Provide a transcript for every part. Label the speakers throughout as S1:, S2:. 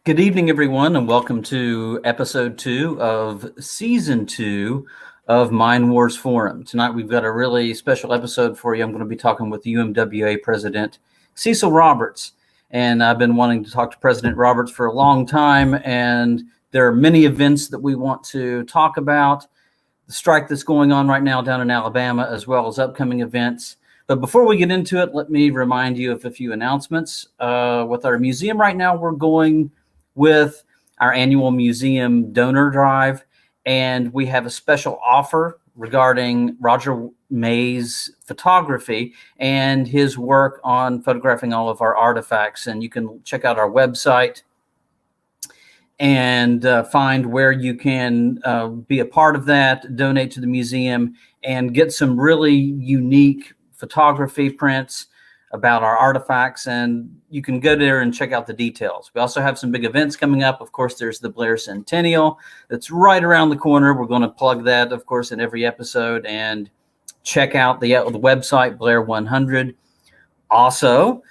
S1: Good evening, everyone, and welcome to episode 2 of season 2 of Mind Wars Forum. Tonight, we've got a really special episode for you. I'm going to be talking with UMWA President Cecil Roberts, and I've been wanting to talk to President Roberts for a long time, and there are many events that we want to talk about. The strike that's going on right now down in Alabama, as well as upcoming events. But before we get into it, let me remind you of a few announcements. With our museum right now, we're going with our annual museum donor drive, and we have a special offer regarding Roger May's photography and his work on photographing all of our artifacts. And you can check out our website and find where you can be a part of that, donate to the museum, and get some really unique photography prints about our artifacts, and you can go there and check out the details. We also have some big events coming up. Of course, there's the Blair Centennial that's right around the corner. We're going to plug that, of course, in every episode, and check out the website, Blair 100. Also,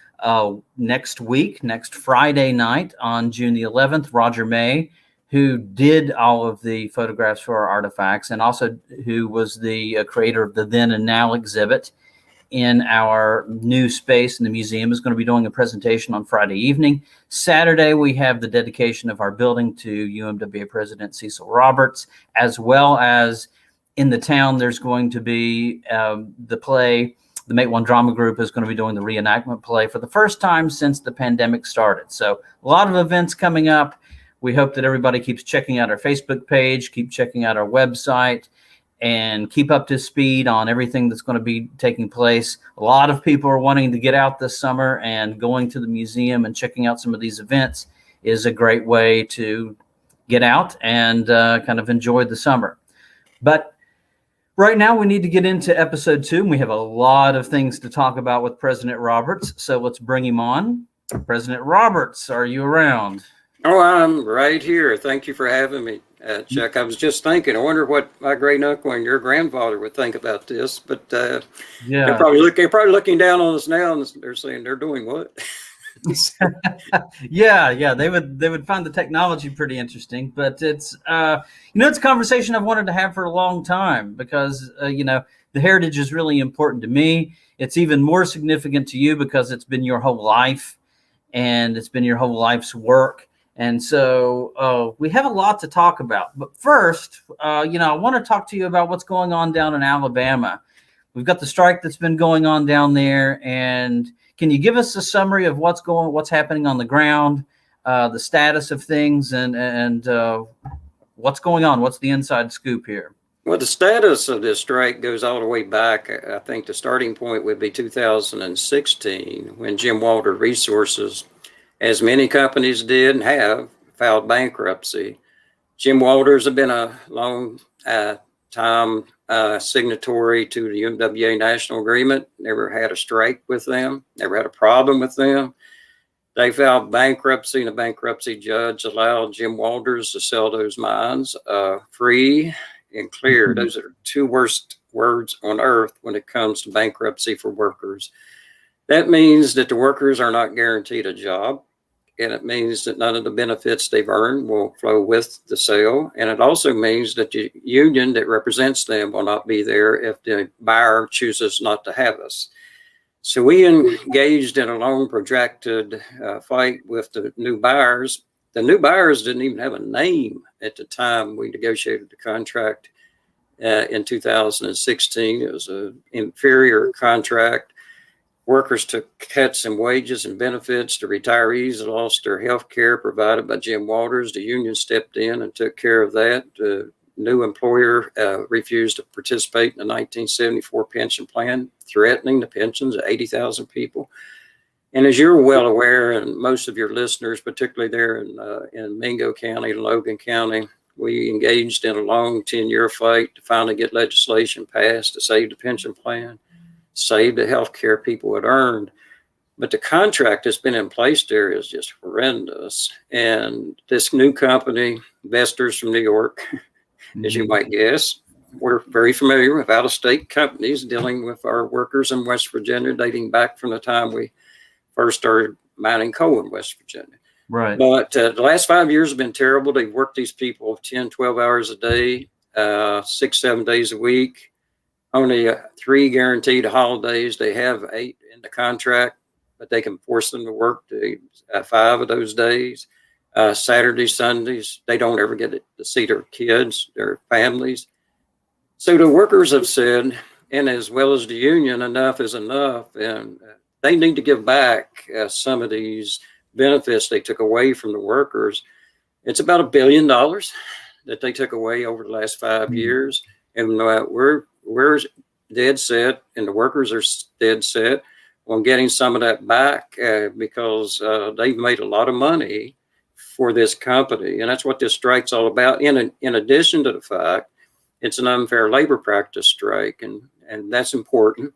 S1: next Friday night on June the 11th, Roger May, who did all of the photographs for our artifacts and also who was the creator of the Then and Now exhibit in our new space in the museum, is going to be doing a presentation on Friday evening. Saturday, we have the dedication of our building to UMWA President Cecil Roberts, as well as in the town, there's going to be the play. The Matewan Drama Group is going to be doing the reenactment play for the first time since the pandemic started. So a lot of events coming up. We hope that everybody keeps checking out our Facebook page, keep checking out our website, and keep up to speed on everything that's going to be taking place. A lot of people are wanting to get out this summer, and going to the museum and checking out some of these events is a great way to get out and kind of enjoy the summer. But right now we need to get into episode 2, and we have a lot of things to talk about with President Roberts. So let's bring him on. President Roberts, are you around?
S2: Oh, I'm right here. Thank you for having me, Chuck. I was just thinking, I wonder what my great uncle and your grandfather would think about this. But
S1: yeah,
S2: they're probably looking down on us now, and they're saying they're doing what?
S1: yeah, they would find the technology pretty interesting. But it's it's a conversation I've wanted to have for a long time because the heritage is really important to me. It's even more significant to you because it's been your whole life, and it's been your whole life's work. And so we have a lot to talk about. But first, I want to talk to you about what's going on down in Alabama. We've got the strike that's been going on down there. And can you give us a summary of what's happening on the ground, the status of things, and what's going on? What's the inside scoop here?
S2: Well, the status of this strike goes all the way back. I think the starting point would be 2016 when Jim Walter Resources, as many companies did and have, filed bankruptcy. Jim Walters had been a long time signatory to the UMWA National Agreement, never had a strike with them, never had a problem with them. They filed bankruptcy, and a bankruptcy judge allowed Jim Walters to sell those mines free and clear. Mm-hmm. Those are two worst words on earth when it comes to bankruptcy for workers. That means that the workers are not guaranteed a job. And it means that none of the benefits they've earned will flow with the sale. And it also means that the union that represents them will not be there if the buyer chooses not to have us. So we engaged in a long, protracted fight with the new buyers. The new buyers didn't even have a name at the time we negotiated the contract in 2016. It was an inferior contract. Workers took cuts in wages and benefits. The retirees lost their health care provided by Jim Walters. The union stepped in and took care of that. The new employer refused to participate in the 1974 pension plan, threatening the pensions of 80,000 people. And as you're well aware, and most of your listeners, particularly there in Mingo County, Logan County, we engaged in a long 10-year fight to finally get legislation passed to save the pension plan, save the health care people had earned. But the contract that's been in place there is just horrendous. And this new company, investors from New York, as you might guess, we're very familiar with out-of-state companies dealing with our workers in West Virginia, dating back from the time we first started mining coal in West Virginia.
S1: Right.
S2: But the last 5 years have been terrible. They've worked these people 10, 12 hours a day, 6, 7 days a week, only 3 guaranteed holidays. They have 8 in the contract, but they can force them to work 5 of those days. Saturdays, Sundays, they don't ever get to see their kids, their families. So the workers have said, and as well as the union, enough is enough. And they need to give back some of these benefits they took away from the workers. It's about $1 billion that they took away over the last 5 years. And we're dead set, and the workers are dead set on getting some of that back because they've made a lot of money for this company. And that's what this strike's all about. In addition to the fact, it's an unfair labor practice strike. And that's important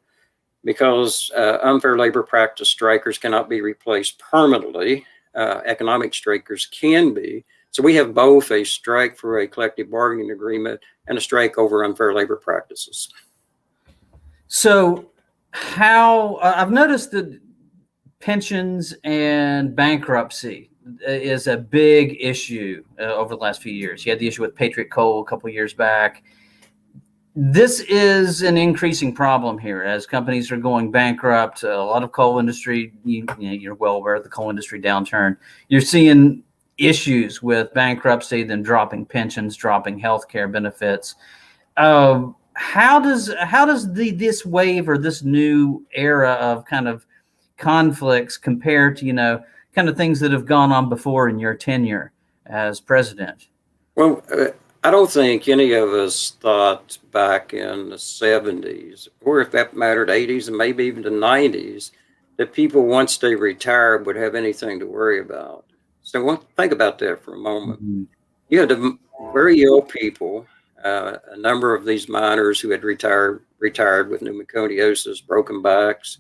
S2: because unfair labor practice strikers cannot be replaced permanently. Economic strikers can be. So we have both a strike for a collective bargaining agreement and a strike over unfair labor practices.
S1: So how I've noticed that pensions and bankruptcy is a big issue over the last few years. You had the issue with Patriot Coal a couple of years back. This is an increasing problem here as companies are going bankrupt. A lot of coal industry, you're well aware of the coal industry downturn. You're seeing issues with bankruptcy, then dropping pensions, dropping healthcare benefits. How does this wave or this new era of kind of conflicts compare to kind of things that have gone on before in your tenure as president?
S2: Well, I don't think any of us thought back in the 70s, or if that mattered, 80s and maybe even the 90s, that people, once they retired, would have anything to worry about. So think about that for a moment. Mm-hmm. You had the very ill people, a number of these miners who had retired with pneumoconiosis, broken backs,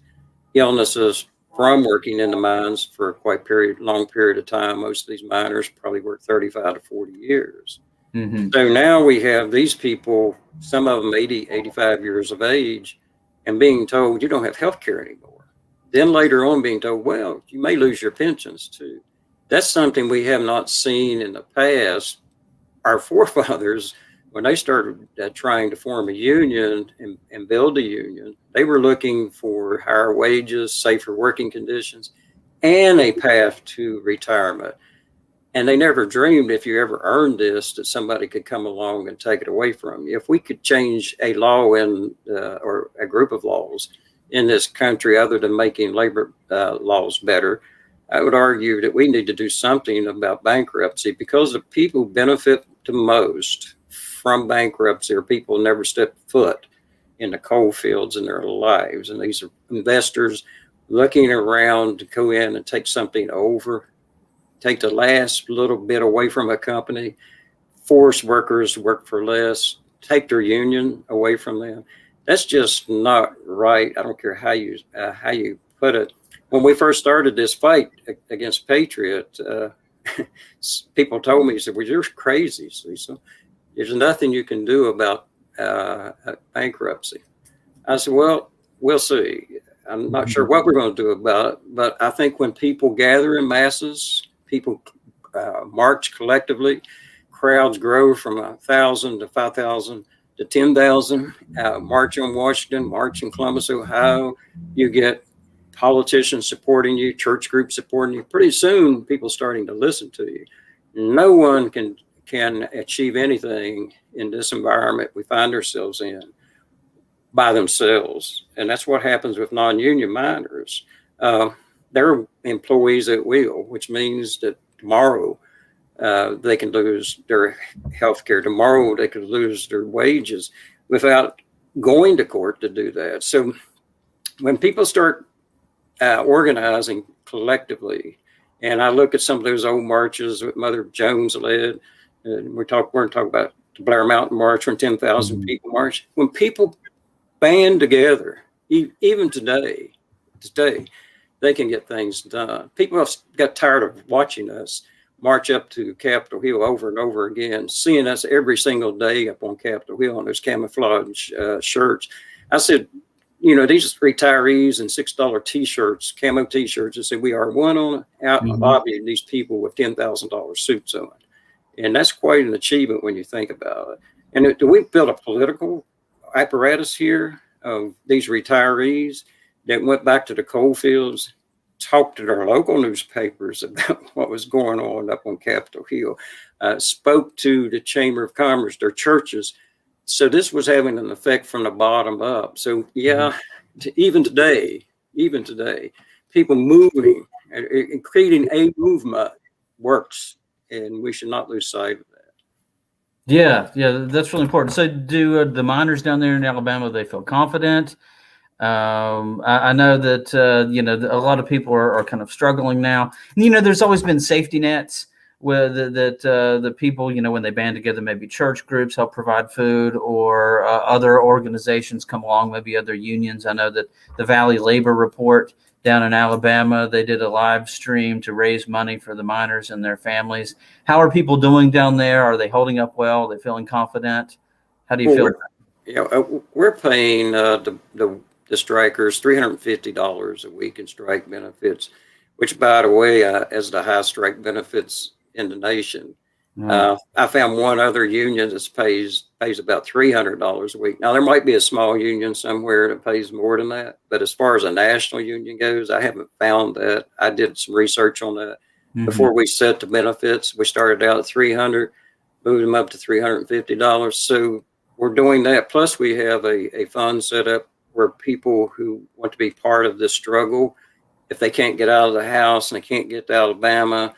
S2: illnesses from working in the mines for a long period of time. Most of these miners probably worked 35 to 40 years. Mm-hmm. So now we have these people, some of them 80, 85 years of age, and being told you don't have health care anymore. Then later on being told, well, you may lose your pensions too. That's something we have not seen in the past. Our forefathers, when they started trying to form a union and build a union, they were looking for higher wages, safer working conditions, and a path to retirement. And they never dreamed, if you ever earned this, that somebody could come along and take it away from you. If we could change a law or a group of laws in this country, other than making labor laws better, I would argue that we need to do something about bankruptcy, because the people who benefit the most from bankruptcy are people who never step foot in the coal fields in their lives. And these are investors looking around to go in and take something over, take the last little bit away from a company, force workers to work for less, take their union away from them. That's just not right. I don't care how you put it. When we first started this fight against Patriot, people told me, said, well, you're crazy, Cecil. There's nothing you can do about bankruptcy. I said, well, we'll see. I'm not sure what we're going to do about it, but I think when people gather in masses, people march collectively, crowds grow from 1,000 to 5,000 to 10,000, march on Washington, march in Columbus, Ohio. You get politicians supporting you, church groups supporting you. Pretty soon, people starting to listen to you. No one can achieve anything in this environment we find ourselves in by themselves. And that's what happens with non-union miners. They're employees at will, which means that tomorrow they can lose their health care. Tomorrow they could lose their wages without going to court to do that. So when people start organizing collectively, and I look at some of those old marches that Mother Jones led, and we're going to talk about the Blair Mountain March when 10,000 people marched. When people band together, even today, they can get things done. People have got tired of watching us march up to Capitol Hill over and over again, seeing us every single day up on Capitol Hill on those camouflage shirts. I said, these retirees in $6 T-shirts, camo T-shirts, and said, we are one on out in the lobby, and these people with $10,000 suits on. And that's quite an achievement when you think about it. And we built a political apparatus here of these retirees that went back to the coal fields, talked to their local newspapers about what was going on up on Capitol Hill, spoke to the Chamber of Commerce, their churches. So this was having an effect from the bottom up. So yeah, even today, people moving and creating a movement works, and we should not lose sight of that.
S1: Yeah, that's really important. So do the miners down there in Alabama, they feel confident? I know that, a lot of people are kind of struggling now. There's always been safety nets where the people, when they band together, maybe church groups help provide food, or other organizations come along, maybe other unions. I know that the Valley Labor Report down in Alabama, they did a live stream to raise money for the miners and their families. How are people doing down there? Are they holding up well? Are they feeling confident? How do you feel?
S2: We're paying the strikers $350 a week in strike benefits, which, by the way, is the highest strike benefits in the nation. I found one other union that pays about $300 a week. Now, there might be a small union somewhere that pays more than that, but as far as a national union goes, I haven't found that. I did some research on that before we set the benefits. We started out at $300, moved them up to $350. So we're doing that. Plus, we have a fund set up where people who want to be part of this struggle, if they can't get out of the house and they can't get to Alabama,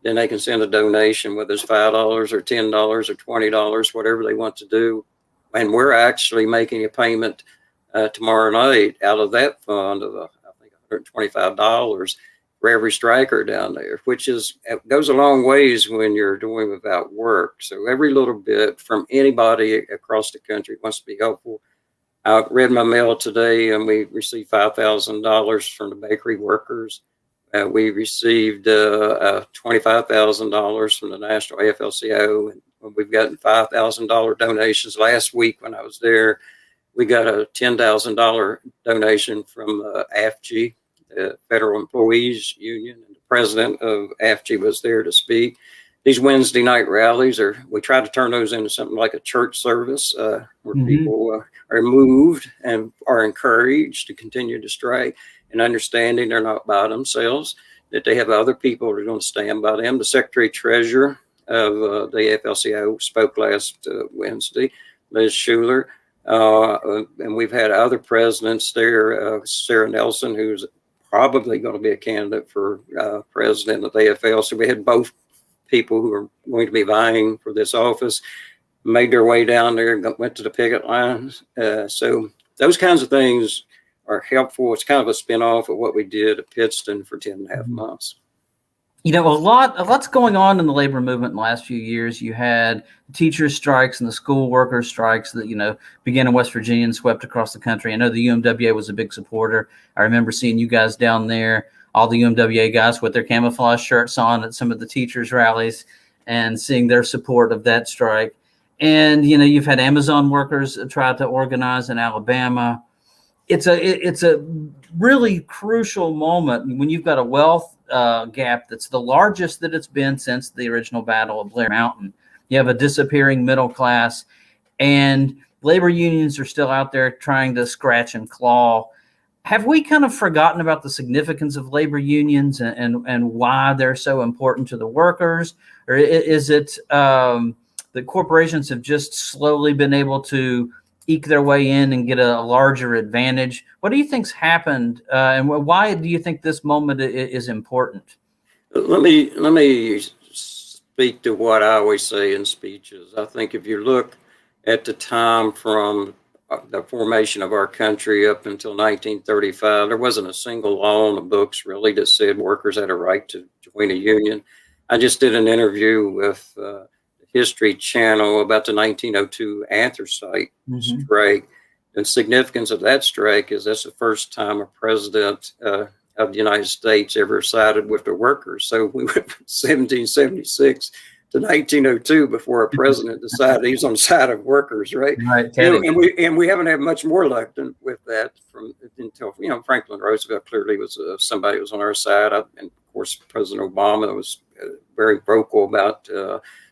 S2: then they can send a donation, whether it's $5 or $10 or $20, whatever they want to do. And we're actually making a payment tomorrow night out of that fund of, I think, $125 for every striker down there, which goes a long ways when you're doing without work. So every little bit from anybody across the country wants to be helpful. I read my mail today, and we received $5,000 from the bakery workers. We received $25,000 from the National AFL-CIO, and we've gotten $5,000 donations. Last week when I was there, we got a $10,000 donation from AFG, the Federal Employees Union, and the president of AFG was there to speak. These Wednesday night rallies we try to turn those into something like a church service where people are moved and are encouraged to continue to strike, and understanding they're not by themselves, that they have other people who are going to stand by them. The Secretary Treasurer of the AFL-CIO spoke last Wednesday, Liz Schuler, and we've had other presidents there, Sarah Nelson, who's probably going to be a candidate for president of the AFL. So we had both people who are going to be vying for this office made their way down there, went to the picket lines. So those kinds of things are helpful. It's kind of a spinoff of what we did at Pittston for 10 and a half months.
S1: Lot's going on in the labor movement in the last few years. You had teachers' strikes and the school workers' strikes that, began in West Virginia and swept across the country. I know the UMWA was a big supporter. I remember seeing you guys down there, all the UMWA guys with their camouflage shirts on at some of the teachers' rallies, and seeing their support of that strike. And, you've had Amazon workers try to organize in Alabama. It's a really crucial moment when you've got a wealth gap that's the largest that it's been since the original Battle of Blair Mountain. You have a disappearing middle class, and labor unions are still out there trying to scratch and claw. Have we kind of forgotten about the significance of labor unions and why they're so important to the workers? Or is it that corporations have just slowly been able to eke their way in and get a larger advantage? What do you think's happened, and why do you think this moment is important?
S2: Let me speak to what I always say in speeches. I think if you look at the time from the formation of our country up until 1935, there wasn't a single law on the books really that said workers had a right to join a union. I just did an interview with the History Channel about the 1902 anthracite strike. The significance of that strike is that's the first time a president of the United States ever sided with the workers. So we went from 1776 to 1902 before a president decided he was on the side of workers, right?
S1: Right,
S2: And we haven't had much more luck with that until Franklin Roosevelt clearly was somebody who was on our side, and of course President Obama was very vocal about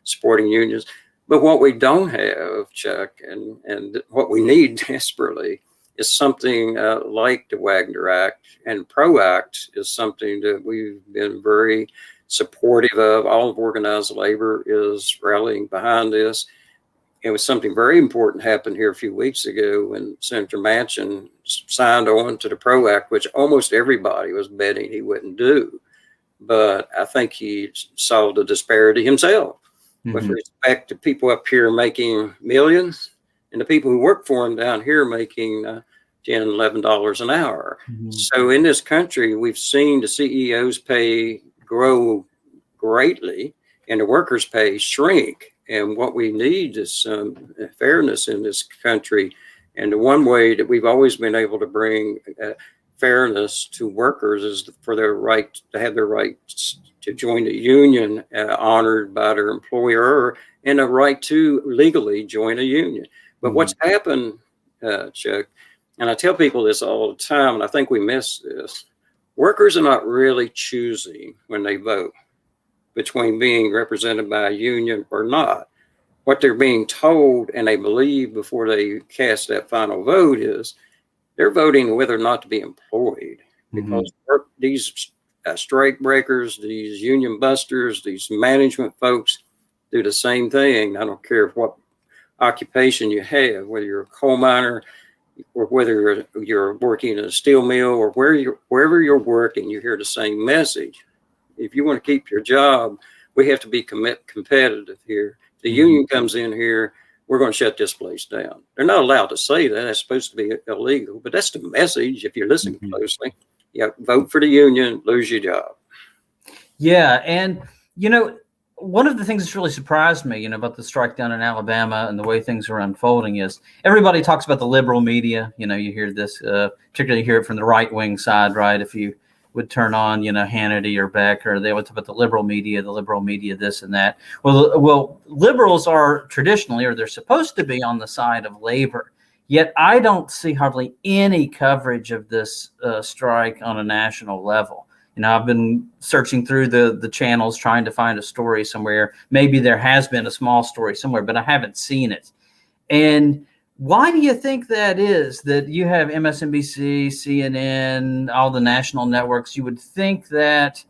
S2: supporting unions. But what we don't have, Chuck, and what we need desperately is something like the Wagner Act, and PRO Act is something that we've been very supportive of. All of organized labor is rallying behind this. It was something very important happened here a few weeks ago when Senator Manchin signed on to the PRO Act, which almost everybody was betting he wouldn't do. But I think he saw the disparity himself with respect to people up here making millions and the people who work for him down here making $10, $11 an hour. So in this country, we've seen the CEOs' pay grow greatly and the workers' pay shrink. And what we need is some fairness in this country. And the one way that we've always been able to bring fairness to workers is for their right to have their rights to join a union honored by their employer, and a right to legally join a union. But what's happened, Chuck, and I tell people this all the time, and I think we miss this, workers are not really choosing when they vote between being represented by a union or not. What they're being told and they believe before they cast that final vote is they're voting whether or not to be employed, because these strike breakers, these union busters, these management folks do the same thing. I don't care what occupation you have, whether you're a coal miner or whether you're working in a steel mill or wherever you're working, you hear the same message. If you want to keep your job, we have to be competitive here. If the union comes in here, we're going to shut this place down. They're not allowed to say that. It's supposed to be illegal, but that's the message. If you're listening closely, vote for the union, lose your job.
S1: Yeah. And, one of the things that's really surprised me, about the strike down in Alabama and the way things are unfolding is everybody talks about the liberal media. You hear this, particularly hear it from the right wing side, right? If you would turn on, Hannity or Beck, or they would talk about the liberal media, this and that. Well, liberals are traditionally, or they're supposed to be, on the side of labor. Yet I don't see hardly any coverage of this strike on a national level. I've been searching through the channels trying to find a story somewhere. Maybe there has been a small story somewhere, but I haven't seen it. And why do you think that is, that you have MSNBC, CNN, all the national networks? You would think that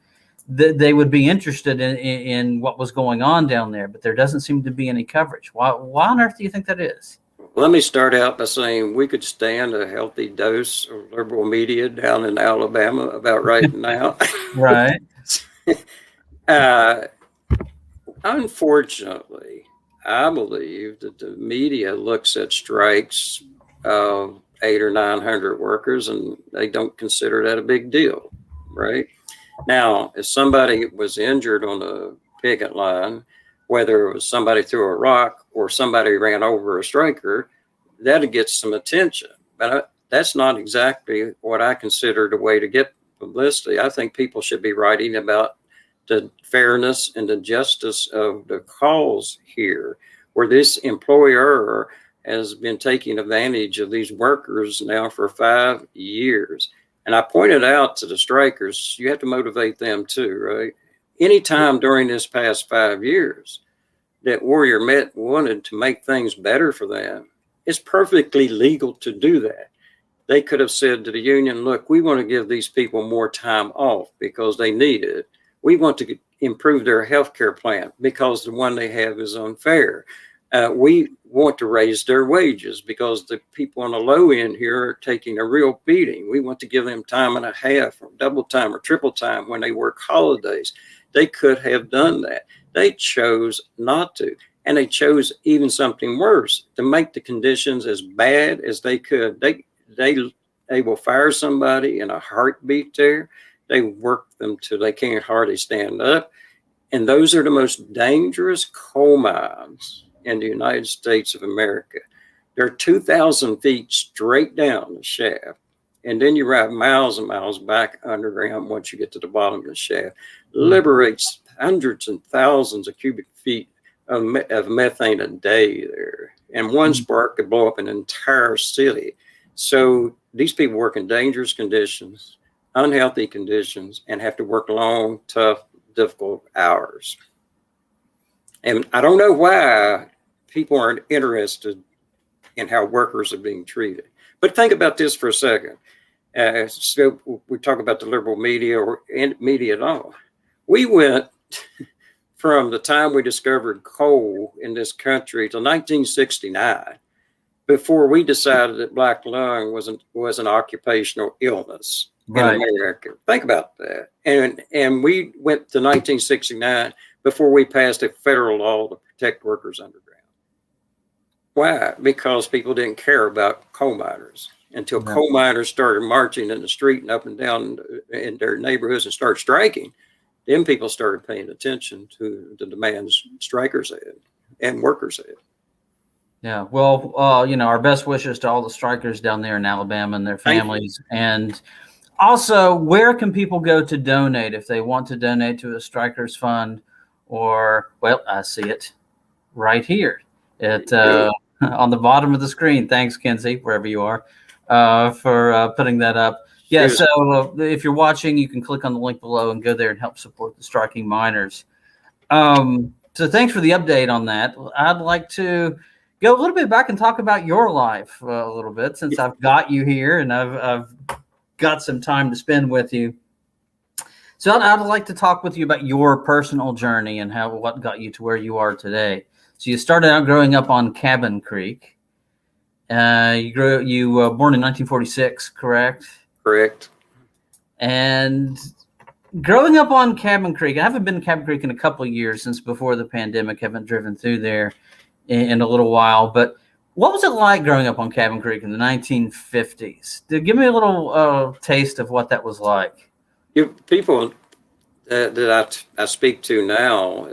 S1: they would be interested in what was going on down there, but there doesn't seem to be any coverage. Why on earth do you think that is?
S2: Let me start out by saying we could stand a healthy dose of liberal media down in Alabama about right now.
S1: Right.
S2: Unfortunately, I believe that the media looks at strikes of 800 or 900 workers and they don't consider that a big deal, right? Now, if somebody was injured on the picket line, whether it was somebody threw a rock or somebody ran over a striker, that'll get some attention. But that's not exactly what I consider the way to get publicity. I think people should be writing about the fairness and the justice of the cause here, where this employer has been taking advantage of these workers now for 5 years. And I pointed out to the strikers, you have to motivate them too, right? Anytime during this past 5 years that Warrior Met wanted to make things better for them, it's perfectly legal to do that. They could have said to the union, look, we want to give these people more time off because they need it. We want to improve their health care plan because the one they have is unfair. We want to raise their wages because the people on the low end here are taking a real beating. We want to give them time and a half or double time or triple time when they work holidays. They could have done that. They chose not to. And they chose even something worse, to make the conditions as bad as they could. They will fire somebody in a heartbeat there. They work them till they can't hardly stand up. And those are the most dangerous coal mines in the United States of America. They're 2,000 feet straight down the shaft. And then you ride miles and miles back underground once you get to the bottom of the shaft. Liberates hundreds and thousands of cubic feet of methane a day there. And one spark could blow up an entire city. So these people work in dangerous conditions, unhealthy conditions, and have to work long, tough, difficult hours. And I don't know why people aren't interested in how workers are being treated. But think about this for a second. So we talk about the liberal media or media at all. We went from the time we discovered coal in this country to 1969 before we decided that black lung was an occupational illness in America. Think about that. And we went to 1969 before we passed a federal law to protect workers underground. Why? Because people didn't care about coal miners until coal miners started marching in the street and up and down in their neighborhoods and started striking. Then people started paying attention to the demands strikers had and workers had.
S1: Yeah, well, our best wishes to all the strikers down there in Alabama and their families. And also, where can people go to donate if they want to donate to a strikers fund? Or, well, I see it right here on the bottom of the screen. Thanks, Kenzie, wherever you are, for putting that up. Yeah, so if you're watching, you can click on the link below and go there and help support the striking miners. So thanks for the update on that. I'd like to go a little bit back and talk about your life a little bit, since I've got you here and I've got some time to spend with you. So I'd like to talk with you about your personal journey and what got you to where you are today. So you started out growing up on Cabin Creek. You were born in 1946, correct?
S2: Correct.
S1: And growing up on Cabin Creek, I haven't been to Cabin Creek in a couple of years since before the pandemic. Haven't driven through there in a little while. But what was it like growing up on Cabin Creek in the 1950s? Give me a little taste of what that was like.
S2: People that I speak to now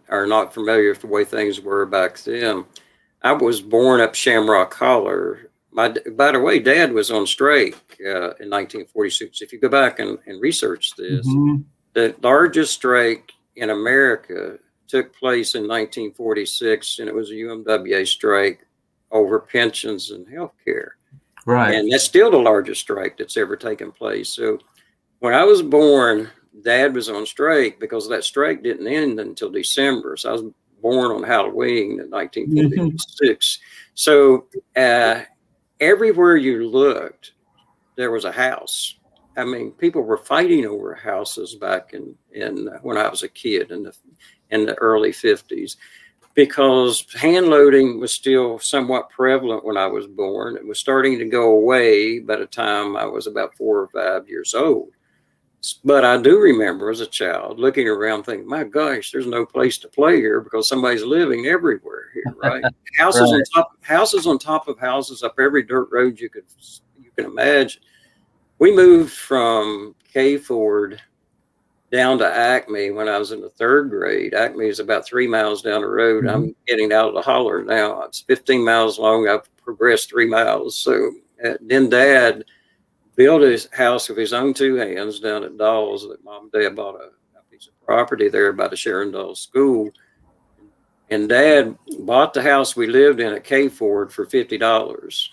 S2: are not familiar with the way things were back then. I was born up Shamrock Holler. By the way, Dad was on strike in 1946. If you go back and research this, the largest strike in America took place in 1946, and it was a UMWA strike over pensions and health care.
S1: Right.
S2: And that's still the largest strike that's ever taken place. So when I was born, Dad was on strike because that strike didn't end until December. So I was born on Halloween in 1946. So everywhere you looked, there was a house. I mean, people were fighting over houses back in when I was a kid in the early 50s, because hand loading was still somewhat prevalent when I was born. It was starting to go away by the time I was about 4 or 5 years old. But I do remember as a child looking around thinking, my gosh, there's no place to play here because somebody's living everywhere here, right? Houses on top of houses up every dirt road you can imagine. We moved from K Ford down to Acme when I was in the 3rd grade. Acme is about 3 miles down the road. I'm getting out of the holler now. It's 15 miles long. I've progressed 3 miles. So then Dad built his house with his own 2 hands down at Dawes. That Mom and Dad bought a piece of property there by the Sharon Dawes School. And Dad bought the house we lived in at K Ford for $50,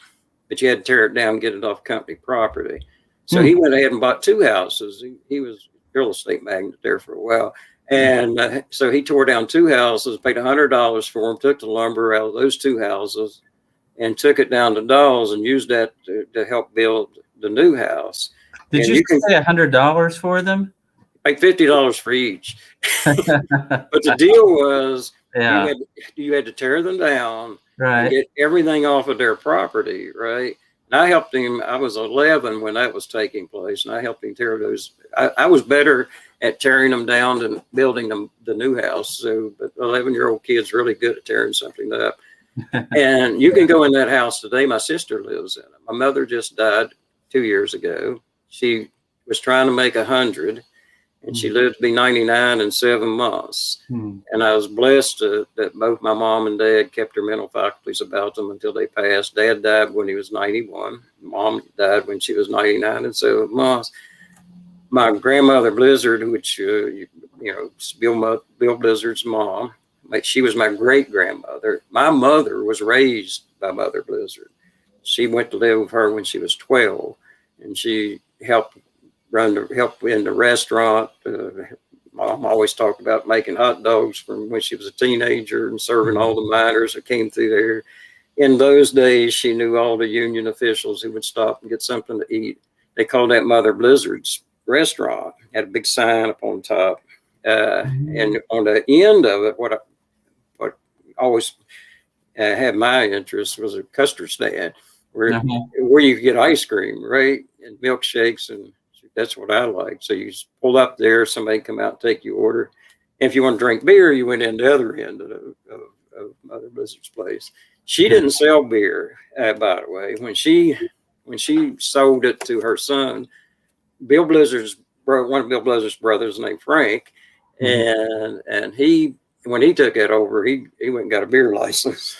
S2: but you had to tear it down and get it off company property. So he went ahead and bought 2 houses. He was a real estate magnate there for a while. And so he tore down 2 houses, paid $100 for them, took the lumber out of those 2 houses and took it down to Dawes and used that to help build the new house.
S1: Did you pay $100 for them?
S2: Like $50 for each. But the deal was you had to tear them down, and get everything off of their property, right? And I helped him. I was 11 when that was taking place, and I helped him tear those. I was better at tearing them down than building them the new house. So, but 11-year-old kid's really good at tearing something up. And you can go in that house today. My sister lives in it. My mother just died 2 years ago. She was trying to make 100, and she lived to be 99 in 7 months. And I was blessed that both my mom and dad kept their mental faculties about them until they passed. Dad died when he was 91. Mom died when she was 99 in 7 months. My grandmother Blizzard, which Bill Blizzard's mom. She was my great grandmother. My mother was raised by Mother Blizzard. She went to live with her when she was 12, and she helped in the restaurant. Mom always talked about making hot dogs from when she was a teenager and serving all the miners that came through there. In those days, she knew all the union officials who would stop and get something to eat. They called that Mother Blizzard's restaurant. Had a big sign up on top. And on the end of it, what always had my interest was a custard stand where you could get ice cream, right? And milkshakes, and that's what I like. So you pull up there, somebody come out and take your order. And if you want to drink beer, you went in the other end of Mother Blizzard's place. She didn't sell beer, by the way. When she sold it to her son, one of Bill Blizzard's brothers named Frank, and he, when he took it over, he went and got a beer license.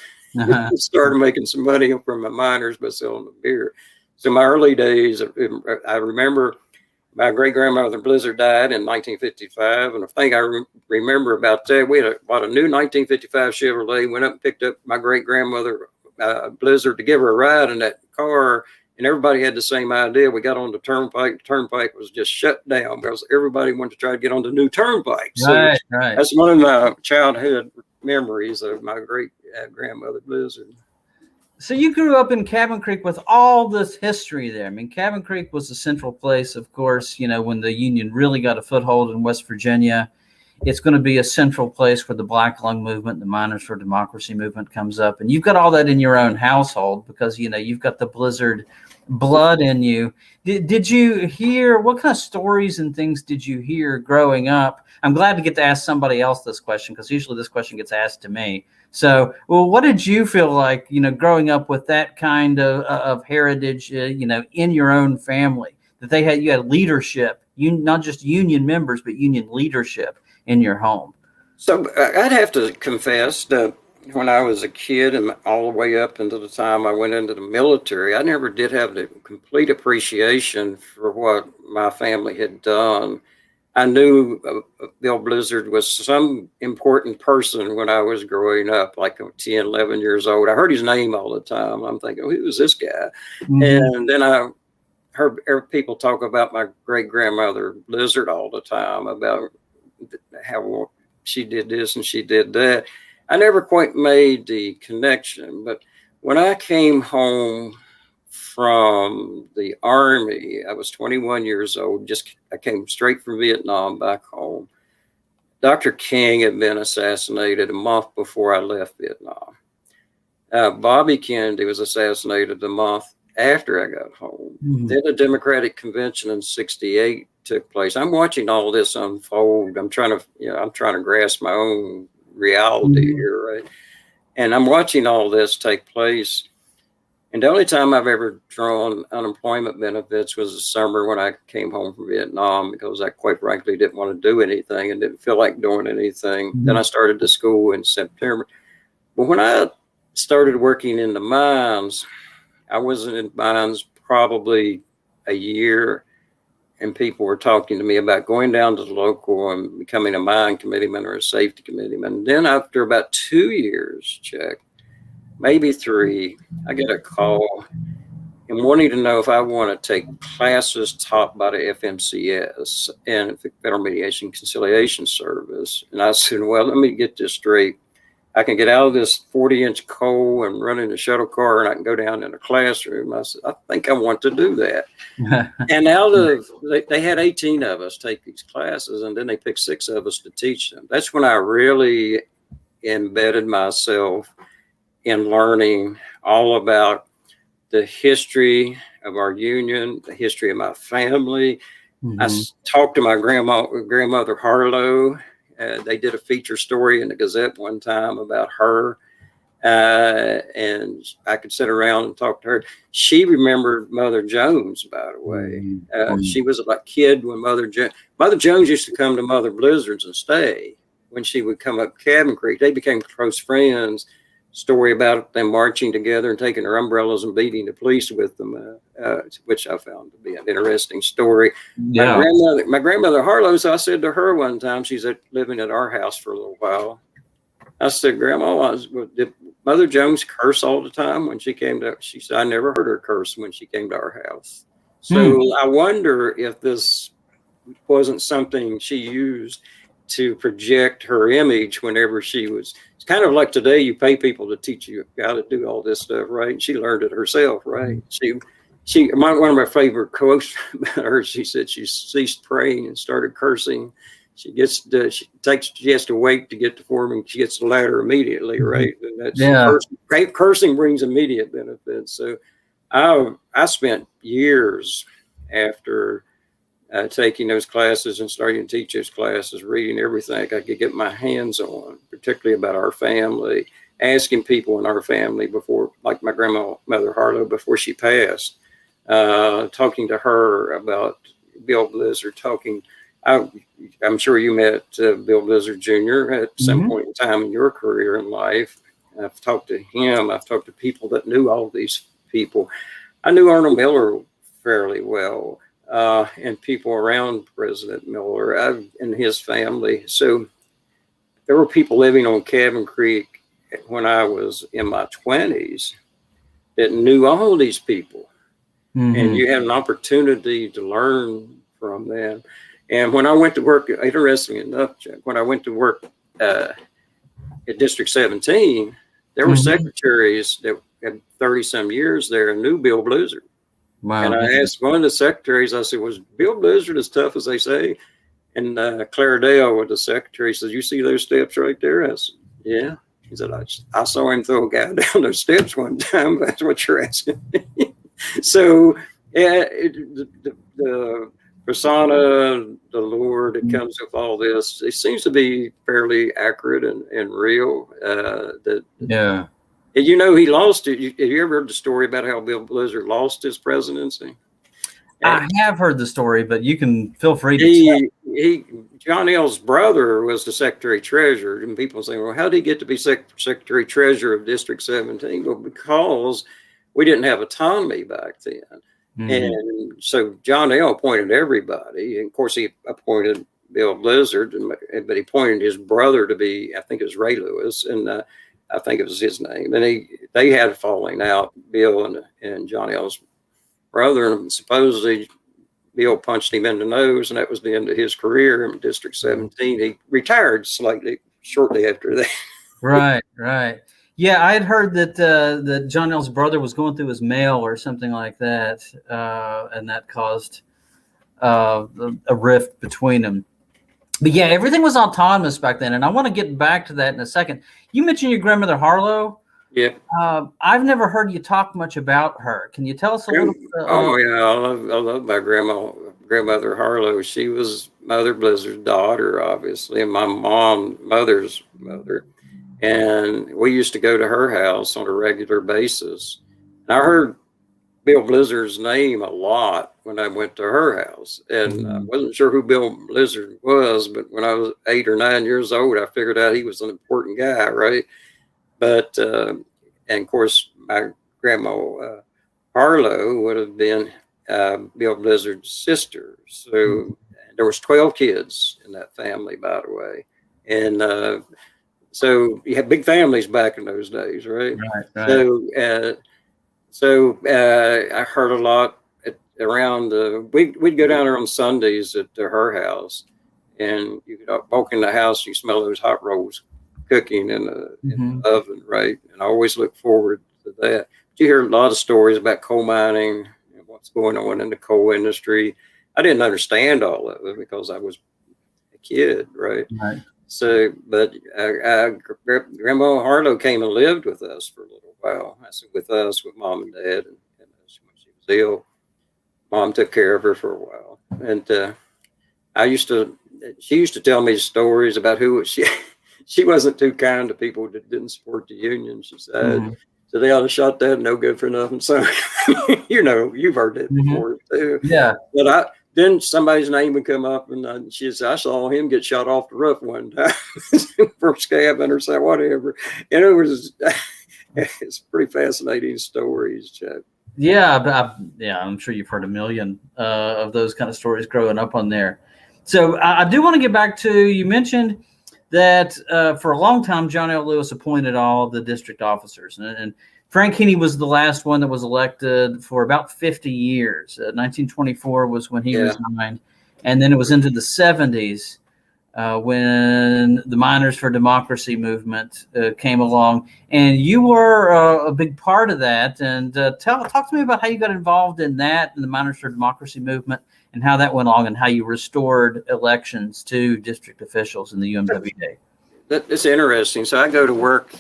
S2: Started making some money from the miners by selling the beer. So my early days, I remember my great grandmother Blizzard died in 1955, and the thing I remember about that, we had bought a new 1955 Chevrolet. Went up and picked up my great grandmother Blizzard to give her a ride in that car. And everybody had the same idea. We got on the turnpike. The turnpike was just shut down because everybody wanted to try to get on the new turnpike. So
S1: right.
S2: That's one of my childhood memories of my great grandmother Blizzard.
S1: So you grew up in Cabin Creek with all this history there. I mean, Cabin Creek was a central place, of course, when the Union really got a foothold in West Virginia. It's going to be a central place where the Black Lung movement, the Miners for Democracy movement comes up. And you've got all that in your own household because, you've got the Blizzard blood in you. Did you hear, what kind of stories and things did you hear growing up? I'm glad to get to ask somebody else this question because usually this question gets asked to me. So, well, what did you feel like, growing up with that kind of heritage, in your own family, that you had leadership, not just union members, but union leadership in your home?
S2: So I'd have to confess that when I was a kid and all the way up into the time I went into the military, I never did have the complete appreciation for what my family had done. I knew Bill Blizzard was some important person when I was growing up, like 10, 11 years old. I heard his name all the time. I'm thinking, who is this guy? And then I heard people talk about my great grandmother Blizzard all the time, about how she did this and she did that. I never quite made the connection, but when I came home from the Army, I was 21 years old. I came straight from Vietnam back home. Dr. King had been assassinated a month before I left Vietnam. Bobby Kennedy was assassinated a month after I got home. Then the Democratic Convention in '68 took place. I'm watching all this unfold. I'm trying to grasp my own reality here, right? And I'm watching all this take place. And the only time I've ever drawn unemployment benefits was the summer when I came home from Vietnam, because I quite frankly didn't want to do anything and didn't feel like doing anything. Then I started to school in September. But when I started working in the mines, I was in mines probably a year, and people were talking to me about going down to the local and becoming a mine committeeman or a safety committeeman. And then after about 2 years, maybe 3, I get a call and wanting to know if I want to take classes taught by the FMCS and Federal Mediation Conciliation Service. And I said, well, let me get this straight. I can get out of this 40-inch coal and run in a shuttle car, and I can go down in a classroom. I said, I think I want to do that. And they had 18 of us take these classes, and then they picked 6 of us to teach them. That's when I really embedded myself in learning all about the history of our union, the history of my family. I talked to my grandmother Harlow. They did a feature story in the Gazette one time about her. And I could sit around and talk to her. She remembered Mother Jones, by the way. She was a kid when Mother Jones used to come to Mother Blizzard's and stay when she would come up Cabin Creek. They became close friends story about them marching together and taking their umbrellas and beating the police with them, which I found to be an interesting story.
S1: Yeah.
S2: My grandmother Harlow, so I said to her one time, she's living at our house for a little while. I said, Grandma, did Mother Jones curse all the time when she came to? She said, I never heard her curse when she came to our house. So I wonder if this wasn't something she used to project her image whenever she was. It's kind of like today you pay people to teach you how to do all this stuff, right? And she learned it herself, right? One of my favorite quotes about her, she said she ceased praying and started cursing. She has to wait to get to form, and she gets the ladder immediately, right? And that's cursing brings immediate benefits. So I spent years after taking those classes and starting to teach those classes, reading everything I could get my hands on, particularly about our family, asking people in our family before, like my grandmother Harlow, before she passed, talking to her about Bill Blizzard, I'm sure you met Bill Blizzard Jr. at some point in time in your career in life. I've talked to him. I've talked to people that knew all these people. I knew Arnold Miller fairly well. And people around President Miller and his family. So there were people living on Cabin Creek when I was in my 20s that knew all these people. And you had an opportunity to learn from them. And when I went to work, interestingly enough, Jack, when I went to work at District 17, there were secretaries that had 30 some years there and knew Bill Blizzard. Wow. And I asked one of the secretaries, I said, was Bill Blizzard as tough as they say? And Claire Dale, with the secretary, says, you see those steps right there? I said, yeah. He said, I saw him throw a guy down those steps one time. That's what you're asking me. So the persona, the lure that comes with all this, it seems to be fairly accurate and real. You know, he lost it. Have you ever heard the story about how Bill Blizzard lost his presidency?
S1: I have heard the story, but you can feel free to
S2: John L's brother was the Secretary Treasurer, and people say, well, how did he get to be Secretary Treasurer of District 17? Well, because we didn't have autonomy back then. And so John L appointed everybody. And of course, he appointed Bill Blizzard, but he appointed his brother to be, I think it was Ray Lewis, and I think it was his name. And they had a falling out, Bill and John L's brother. And supposedly Bill punched him in the nose, and that was the end of his career in District 17. He retired shortly after that.
S1: Right. Yeah, I had heard that John L's brother was going through his mail or something like that, and that caused a rift between them. But yeah, everything was autonomous back then, and I want to get back to that in a second. You mentioned your grandmother Harlow.
S2: Yeah.
S1: I've never heard you talk much about her. Can you tell us a little bit?
S2: I love my grandmother Harlow. She was Mother Blizzard's daughter, obviously, and my mother's mother. And we used to go to her house on a regular basis. And I heard Bill Blizzard's name a lot when I went to her house. And I wasn't sure who Bill Blizzard was, but when I was 8 or 9 years old, I figured out he was an important guy, right? But, and of course, my grandma Harlow would have been Bill Blizzard's sister. So there was 12 kids in that family, by the way. And so you had big families back in those days, right? Right. So I heard a lot around. We'd go down there on Sundays to her house, and you could walk in the house, you smell those hot rolls cooking in the oven, right? And I always look forward to that. You hear a lot of stories about coal mining and what's going on in the coal industry. I didn't understand all of it because I was a kid, right? So, but Grandma Harlow came and lived with us for a little while. I said with Mom and Dad, and when she was ill, Mom took care of her for a while. And she used to tell me stories about she wasn't too kind to people that didn't support the union. She said, so they ought to shot that, no good for nothing. So, you've heard that before too. Yeah. But then somebody's name would come up, and she said, I saw him get shot off the roof one time from scabbing or so, whatever. And it was, It's pretty fascinating stories, Chuck.
S1: Yeah, I'm sure you've heard a million of those kind of stories growing up on there. So I do want to get back to, you mentioned that for a long time, John L. Lewis appointed all the district officers. And Frank Keeney was the last one that was elected for about 50 years. 1924 was when he resigned. And then it was into the 70s when the Miners for Democracy movement came along. And you were a big part of that. And talk to me about how you got involved in that, in the Miners for Democracy movement, and how that went along, and how you restored elections to district officials in the UMWA.
S2: That's interesting. So I go to work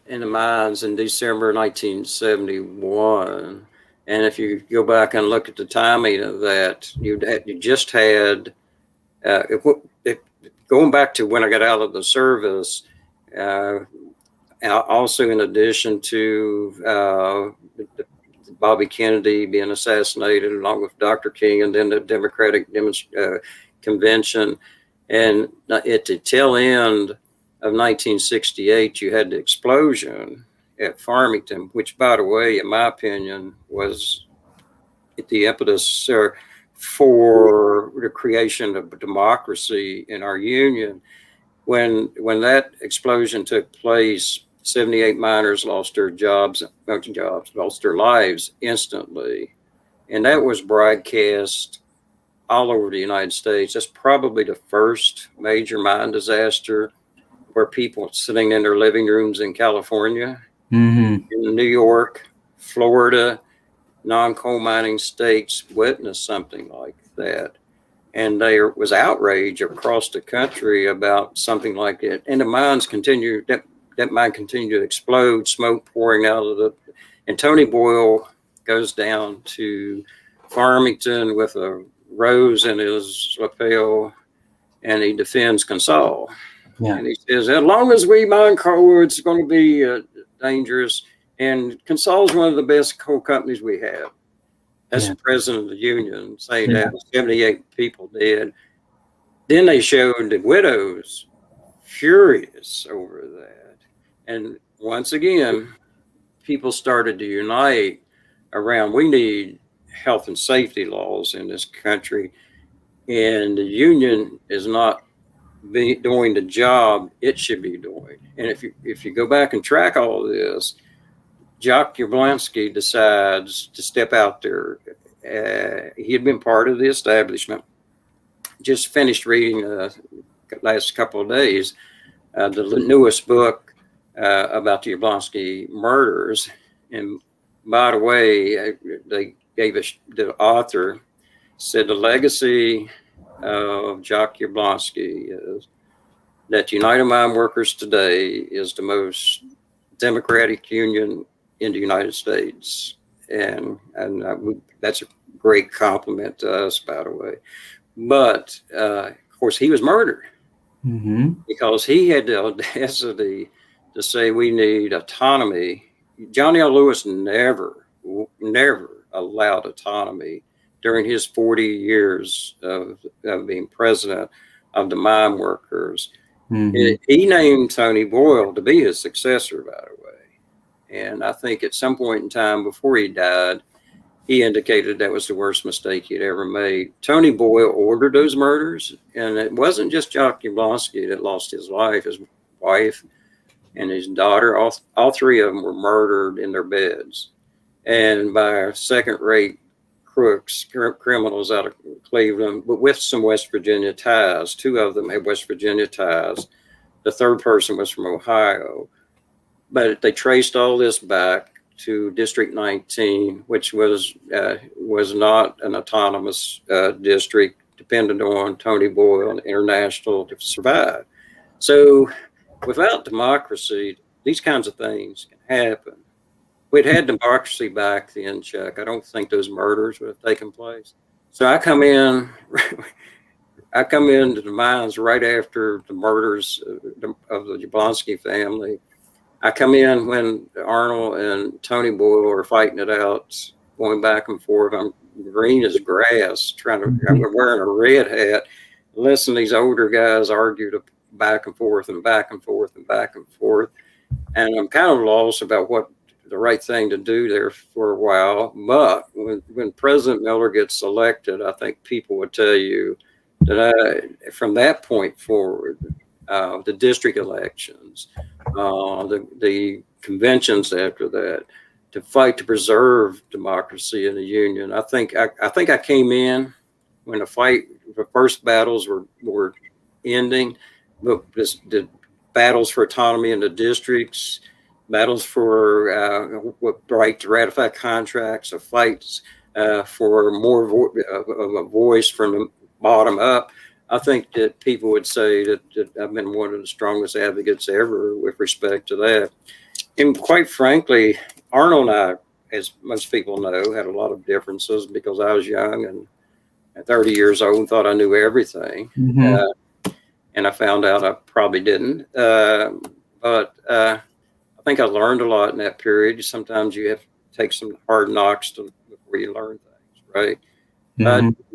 S2: in the mines in December 1971. And if you go back and look at the timing of that, you just had, going back to when I got out of the service, also in addition to Bobby Kennedy being assassinated along with Dr. King, and then the Democratic Convention. And at the tail end of 1968, you had the explosion at Farmington, which, by the way, in my opinion, was the impetus for the creation of democracy in our union. When that explosion took place, 78 miners lost their lost their lives instantly. And that was broadcast all over the United States. That's probably the first major mine disaster where people sitting in their living rooms in California, in New York, Florida, non-coal mining states witnessed something like that. And there was outrage across the country about something like it. And the mines continued, that mine continued to explode, smoke pouring out of and Tony Boyle goes down to Farmington with a rose in his lapel, and he defends Consol. Yeah. And he says, as long as we mine coal, it's going to be dangerous. And Consol is one of the best coal companies we have. That's the president of the union saying that 78 people dead. Then they showed the widows furious over that. And once again, people started to unite around, we need health and safety laws in this country. And the union is not doing the job it should be doing. And if you go back and track all of this, Jock Yablonsky decides to step out there. He had been part of the establishment. Just finished reading the last couple of days the newest book about the Yablonsky murders. And by the way, they gave us, the author said the legacy of Jock Yablonsky is that United Mine Workers today is the most democratic union in the United States. And that's a great compliment to us, by the way. But of course, he was murdered because he had the audacity to say we need autonomy. John L. Lewis never allowed autonomy during his 40 years of being president of the mine workers. He named Tony Boyle to be his successor, by the way. And I think at some point in time before he died, he indicated that was the worst mistake he'd ever made. Tony Boyle ordered those murders, and it wasn't just Jock Yablonsky that lost his life. His wife and his daughter, all three of them were murdered in their beds, and by second-rate crooks, criminals out of Cleveland, but with some West Virginia ties. Two of them had West Virginia ties. The third person was from Ohio. But they traced all this back to District 19, which was not an autonomous district, dependent on Tony Boyle and International to survive. So without democracy, these kinds of things can happen. We'd had democracy back then, Chuck, I don't think those murders would have taken place. So I come into the mines right after the murders of the Yablonsky family. I come in when Arnold and Tony Boyle are fighting it out, going back and forth. I'm green as grass, I'm wearing a red hat, listening to these older guys argue back and forth and back and forth and back and forth. and I'm kind of lost about what the right thing to do there for a while. But when President Miller gets elected, I think people would tell you that from that point forward, the district elections, the conventions after that, to fight to preserve democracy in the Union. I think I came in when the first battles were ending, but the battles for autonomy in the districts, battles for what right to ratify contracts, or fights for more of a voice from the bottom up. I think that people would say that I've been one of the strongest advocates ever with respect to that. And quite frankly, Arnold and I, as most people know, had a lot of differences because I was young and at 30 years old and thought I knew everything. And I found out I probably didn't. But I think I learned a lot in that period. Sometimes you have to take some hard knocks before you learn things, right?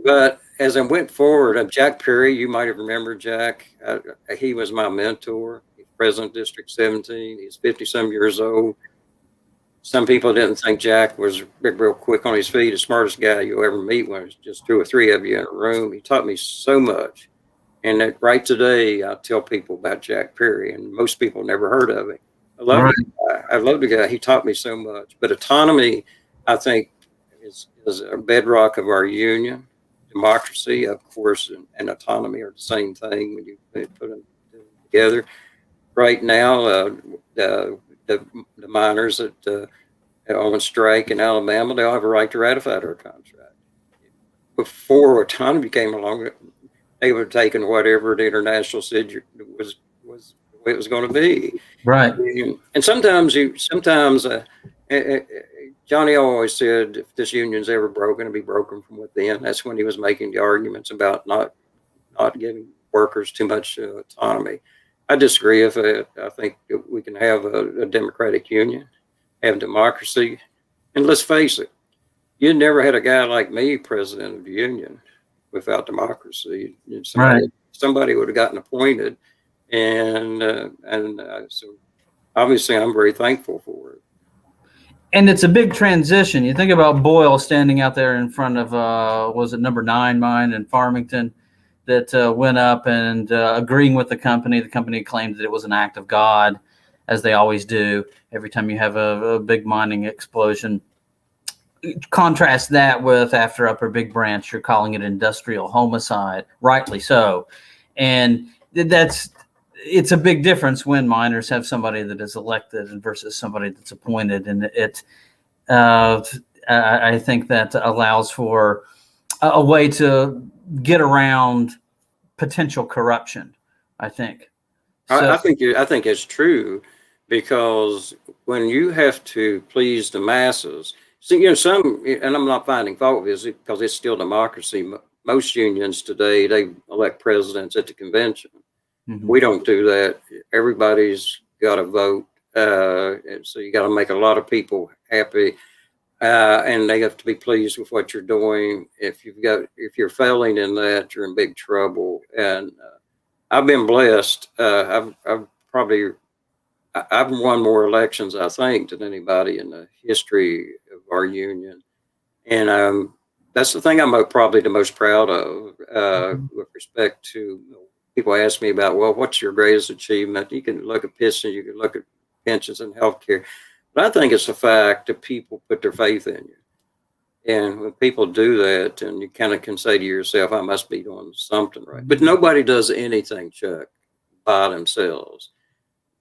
S2: But as I went forward, Jack Perry, you might have remembered Jack. He was my mentor. He's president of District 17. He's 50-some years old. Some people didn't think Jack was real quick on his feet, the smartest guy you'll ever meet when it's just 2 or 3 of you in a room. He taught me so much. And that right today, I tell people about Jack Perry, and most people never heard of him. I love the guy. He taught me so much. But autonomy, I think, is a bedrock of our union. Democracy, of course, and autonomy are the same thing when you put them together. Right now, the miners that on strike in Alabama, they all have a right to ratify their contract. Before autonomy came along, they were taking whatever the international said was the way it was going to be.
S1: Right.
S2: And sometimes Johnny always said, if this union's ever broken, it'll be broken from within. That's when he was making the arguments about not giving workers too much autonomy. I disagree with it. I think we can have a democratic union, have democracy. And let's face it, you never had a guy like me president of the union without democracy. Somebody would have gotten appointed. And so obviously I'm very thankful for it.
S1: And it's a big transition. You think about Boyle standing out there in front of, was it number 9 mine in Farmington that went up and agreeing with the company. The company claimed that it was an act of God, as they always do every time you have a big mining explosion. Contrast that with after Upper Big Branch, you're calling it industrial homicide, rightly so. And it's a big difference when miners have somebody that is elected versus somebody that's appointed. And I think that allows for a way to get around potential corruption, I think.
S2: I think it's true, because when you have to please the masses, see, and I'm not finding fault with it because it's still democracy. Most unions today, they elect presidents at the convention. We don't do that. Everybody's got to vote. So you got to make a lot of people happy. And they have to be pleased with what you're doing. If you're failing in that, you're in big trouble. And I've been blessed. I've won more elections, I think, than anybody in the history of our union. And that's the thing I'm probably the most proud of with respect to, people ask me about, well, what's your greatest achievement? You can look at Pistons, you can look at pensions and healthcare. But I think it's the fact that people put their faith in you. And when people do that, and you kind of can say to yourself, I must be doing something right. But nobody does anything, Chuck, by themselves.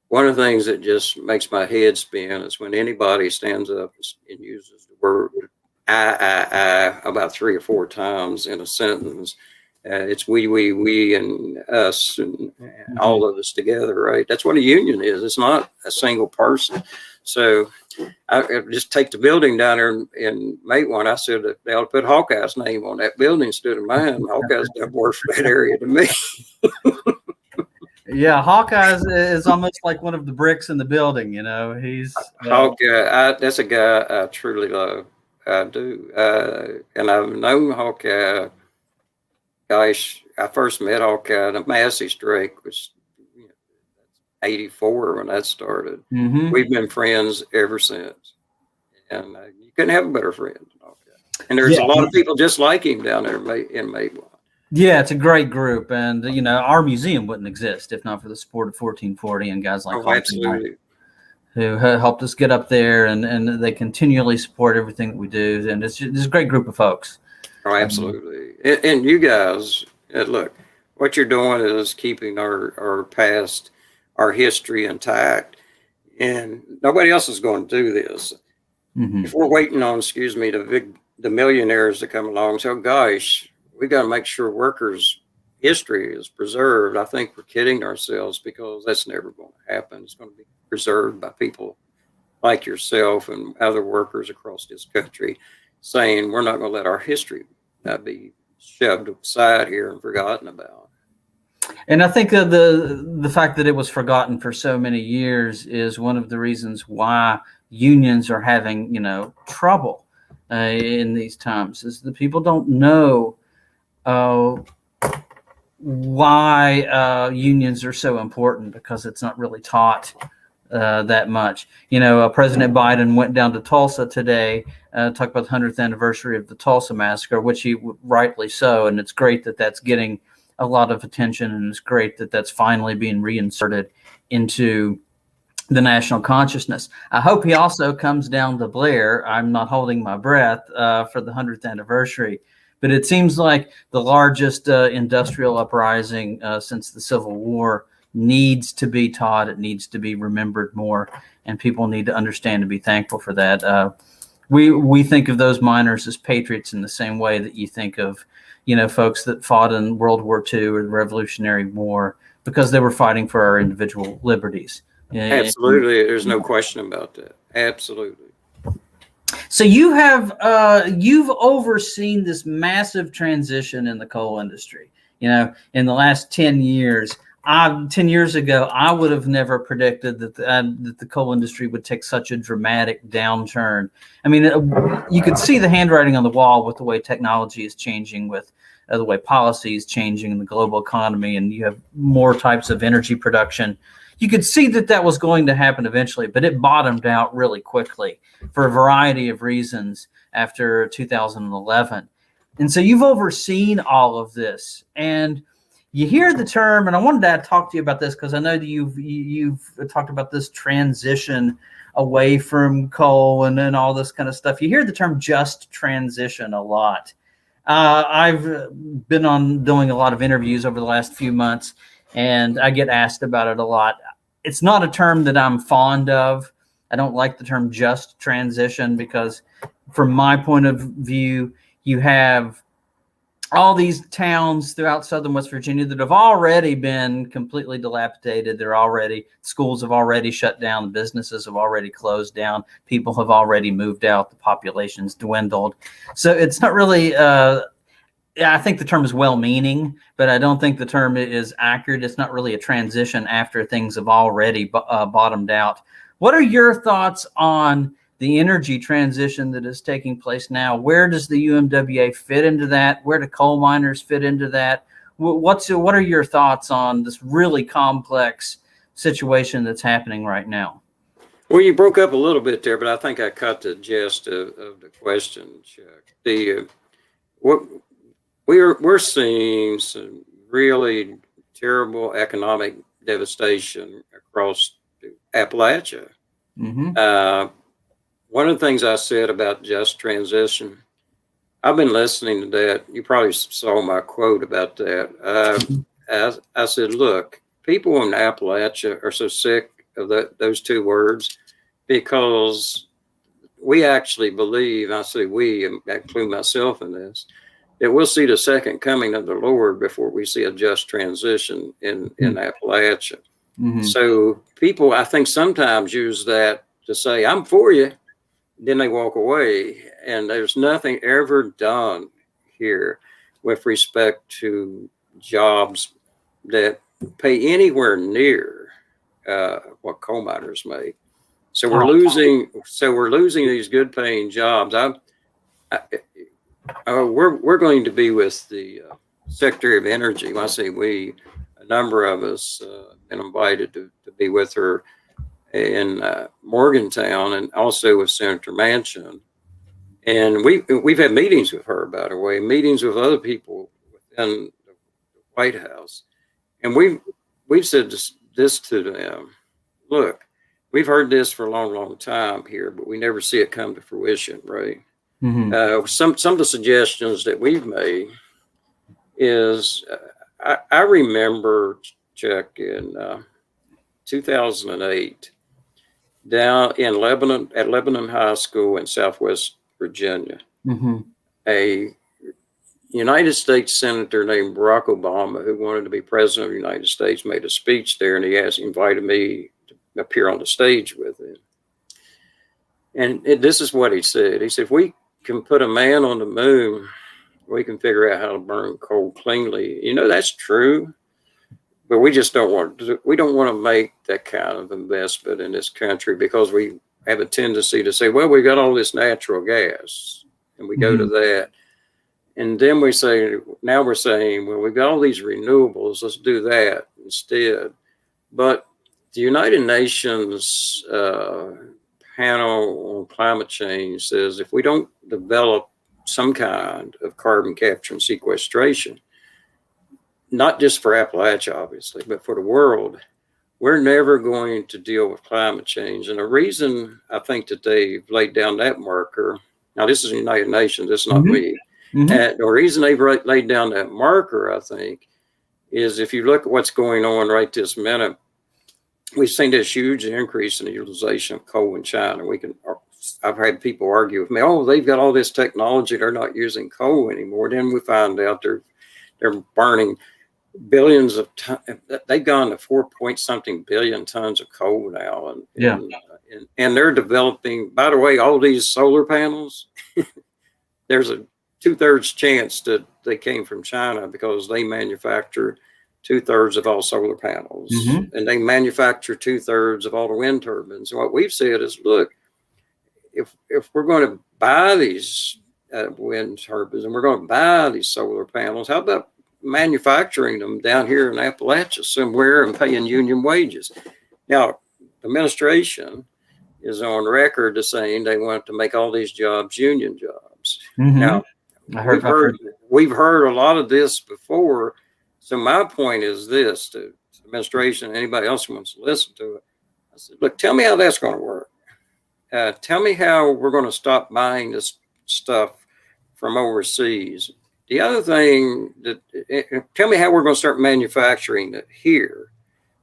S2: One of the things that just makes my head spin is when anybody stands up and uses the word I about 3 or 4 times in a sentence. It's we, and us, and all of us together, right? That's what a union is. It's not a single person. So I just take the building down there in Matewan. I said that they ought to put Hawkeye's name on that building instead of mine. Hawkeye's done worse for that area than me.
S1: Yeah, Hawkeye's is almost like one of the bricks in the building. He's
S2: Hawkeye. That's a guy I truly love. I do, and I've known Hawkeye. Gosh, I first met Hawkeye. The Massey strike was '84 when that started.
S1: Mm-hmm.
S2: We've been friends ever since, and you couldn't have a better friend. Okay. And there's a lot of people just like him down there in Matewan.
S1: Yeah, it's a great group, and our museum wouldn't exist if not for the support of 1440 and guys like
S2: Absolutely,
S1: who helped us get up there, and they continually support everything that we do, and it's a great group of folks.
S2: Absolutely. And you guys, look, what you're doing is keeping our past, our history intact, and nobody else is going to do this.
S1: Mm-hmm.
S2: If we're waiting on, the millionaires to come along, so gosh, we got to make sure workers' history is preserved. I think we're kidding ourselves, because that's never going to happen. It's going to be preserved by people like yourself and other workers across this country, saying we're not going to let our history be shoved aside here and forgotten about.
S1: And I think the fact that it was forgotten for so many years is one of the reasons why unions are having trouble in these times. Is the people don't know why unions are so important, because it's not really taught that much. President Biden went down to Tulsa today, talked about the 100th anniversary of the Tulsa massacre, which he rightly so, and it's great that that's getting a lot of attention, and it's great that that's finally being reinserted into the national consciousness. I hope he also comes down to Blair. I'm not holding my breath for the 100th anniversary, but it seems like the largest industrial uprising since the Civil War needs to be taught. It needs to be remembered more, and people need to understand and be thankful for that. We think of those miners as patriots in the same way that you think of, folks that fought in World War II or the Revolutionary War, because they were fighting for our individual liberties.
S2: Absolutely. There's no question about that. Absolutely.
S1: So you have you've overseen this massive transition in the coal industry. In the last 10 years. 10 years ago, I would have never predicted that the coal industry would take such a dramatic downturn. I mean, you could see the handwriting on the wall with the way technology is changing, with the way policy is changing in the global economy, and you have more types of energy production. You could see that was going to happen eventually, but it bottomed out really quickly for a variety of reasons after 2011. And so you've overseen all of this, and you hear the term, and I wanted to talk to you about this because I know that you've talked about this transition away from coal and all this kind of stuff. You hear the term just transition a lot. I've been doing a lot of interviews over the last few months, and I get asked about it a lot. It's not a term that I'm fond of. I don't like the term just transition, because from my point of view, you have all these towns throughout southern West Virginia that have already been completely dilapidated. Schools have already shut down. The businesses have already closed down. People have already moved out. The population's dwindled. So it's not really, I think the term is well-meaning, but I don't think the term is accurate. It's not really a transition after things have already bottomed out. What are your thoughts on the energy transition that is taking place now? Where does the UMWA fit into that? Where do coal miners fit into that? What are your thoughts on this really complex situation that's happening right now?
S2: Well, you broke up a little bit there, but I think I caught the gist of the question, Chuck. We're seeing some really terrible economic devastation across Appalachia.
S1: Mm-hmm.
S2: One of the things I said about just transition, I've been listening to that. You probably saw my quote about that. I said, look, people in Appalachia are so sick of those two words, because we actually believe, I say we, and I include myself in this, that we'll see the second coming of the Lord before we see a just transition in Appalachia.
S1: Mm-hmm.
S2: So people, I think, sometimes use that to say, I'm for you. Then they walk away, and there's nothing ever done here with respect to jobs that pay anywhere near what coal miners make. So we're losing these good paying jobs. We're going to be with the Secretary of Energy. When I say we, a number of us been invited to be with her in Morgantown, and also with Senator Manchin. And we've had meetings with her, by the way, meetings with other people within the White House, and we've said this to them. Look, we've heard this for a long, long time here, but we never see it come to fruition, right?
S1: Mm-hmm.
S2: Some of the suggestions that we've made is I remember, Chuck, in 2008, down in Lebanon, at Lebanon High School in Southwest Virginia,
S1: Mm-hmm.
S2: a United States Senator named Barack Obama, who wanted to be president of the United States, made a speech there, and he invited me to appear on the stage with him. And this is what he said. He said, if we can put a man on the moon, we can figure out how to burn coal cleanly. You know, that's true, but we just don't want to make that kind of investment in this country, because we have a tendency to say, well, we got all this natural gas, and we go to that. And then we say, now we're saying, well, we've got all these renewables, let's do that instead. But the United Nations panel on climate change says if we don't develop some kind of carbon capture and sequestration, not just for Appalachia, obviously, but for the world, we're never going to deal with climate change. And the reason I think that they've laid down that marker, now this is the United Nations, this is not me. The reason they've laid down that marker, I think, is if you look at what's going on right this minute, we've seen this huge increase in the utilization of coal in China. I've had people argue with me, oh, they've got all this technology, they're not using coal anymore. Then we find out they're burning billions of tons. They've gone to 4-point-something billion tons of coal now. And they're developing, by the way, all these solar panels, there's a 2/3 chance that they came from China, because they manufacture 2/3 of all solar panels, and they manufacture 2/3 of all the wind turbines. And what we've said is, look, if we're going to buy these wind turbines and we're going to buy these solar panels, how about manufacturing them down here in Appalachia somewhere and paying union wages? Now, the administration is on record as saying they want to make all these jobs union jobs. Now, we've heard a lot of this before. So my point is this to the administration and anybody else who wants to listen to it. I said, look, tell me how that's going to work. Tell me how we're going to stop buying this stuff from overseas. The other thing, tell me how we're going to start manufacturing it here,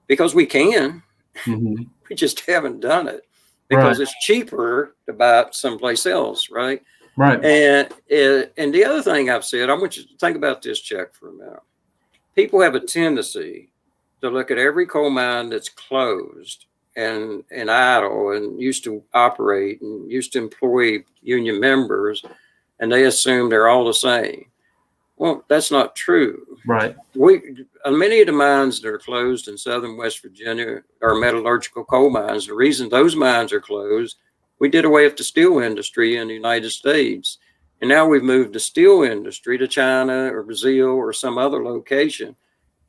S2: because we can. We just haven't done it because it's cheaper to buy it someplace else, right? Right. And the other thing I've said, I want you to think about this, Chuck, for a minute. People have a tendency to look at every coal mine that's closed and idle and used to operate and used to employ union members, and they assume they're all the same. Well, that's not true. Right. Many of the mines that are closed in southern West Virginia are metallurgical coal mines. The reason those mines are closed, we did away with the steel industry in the United States. And now we've moved the steel industry to China or Brazil or some other location.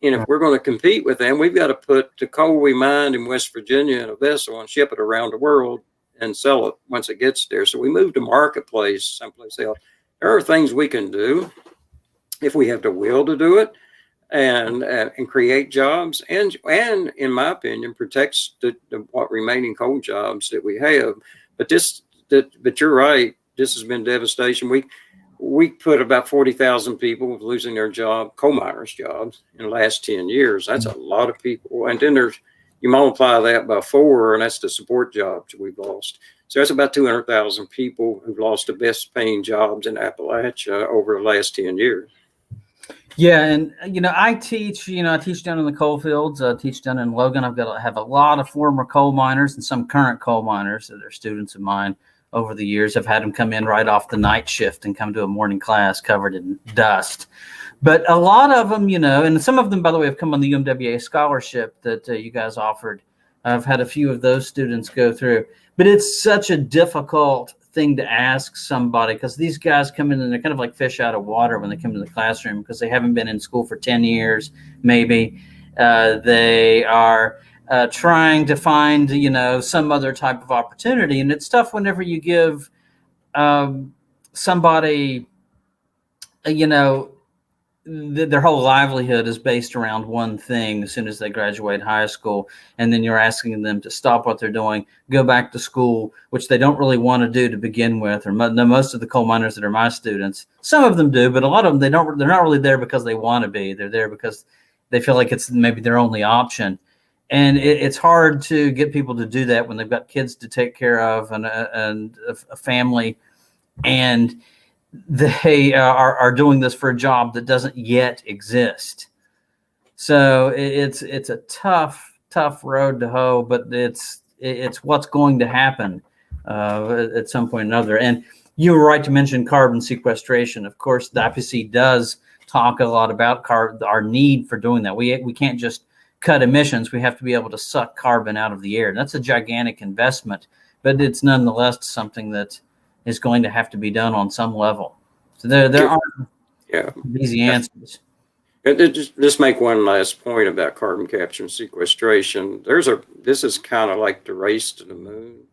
S2: And if we're going to compete with them, we've got to put the coal we mined in West Virginia in a vessel and ship it around the world and sell it once it gets there. So we moved to marketplace someplace else. There are things we can do if we have the will to do it and create jobs and in my opinion, protects the what remaining coal jobs that we have. But you're right. This has been devastation. We put about 40,000 people losing their job, coal miners' jobs, in the last 10 years. That's a lot of people. And then you multiply that by 4, and that's the support jobs we've lost. So that's about 200,000 people who've lost the best paying jobs in Appalachia over the last 10 years.
S1: Yeah, and I teach down in the coal fields. I teach down in Logan. I have a lot of former coal miners and some current coal miners that are students of mine. Over the years, I've had them come in right off the night shift and come to a morning class covered in dust. But a lot of them, and some of them, by the way, have come on the UMWA scholarship that you guys offered. I've had a few of those students go through. But it's such a difficult thing to ask somebody, because these guys come in and they're kind of like fish out of water when they come to the classroom, because they haven't been in school for 10 years, maybe. They are trying to find, some other type of opportunity. And it's tough whenever you give somebody, their whole livelihood is based around one thing as soon as they graduate high school. And then you're asking them to stop what they're doing, go back to school, which they don't really want to do to begin with. Or most of the coal miners that are my students, some of them do, but a lot of them, they're not really there because they want to be. They're there because they feel like it's maybe their only option. And it's hard to get people to do that when they've got kids to take care of and a family. And they are doing this for a job that doesn't yet exist. So it's a tough road to hoe, but it's what's going to happen at some point or another. And you were right to mention carbon sequestration. Of course, the IPCC does talk a lot about our need for doing that. We can't just cut emissions. We have to be able to suck carbon out of the air. And that's a gigantic investment, but it's nonetheless something that is going to have to be done on some level. So there aren't easy answers.
S2: Just make one last point about carbon capture and sequestration. This is kind of like the race to the moon,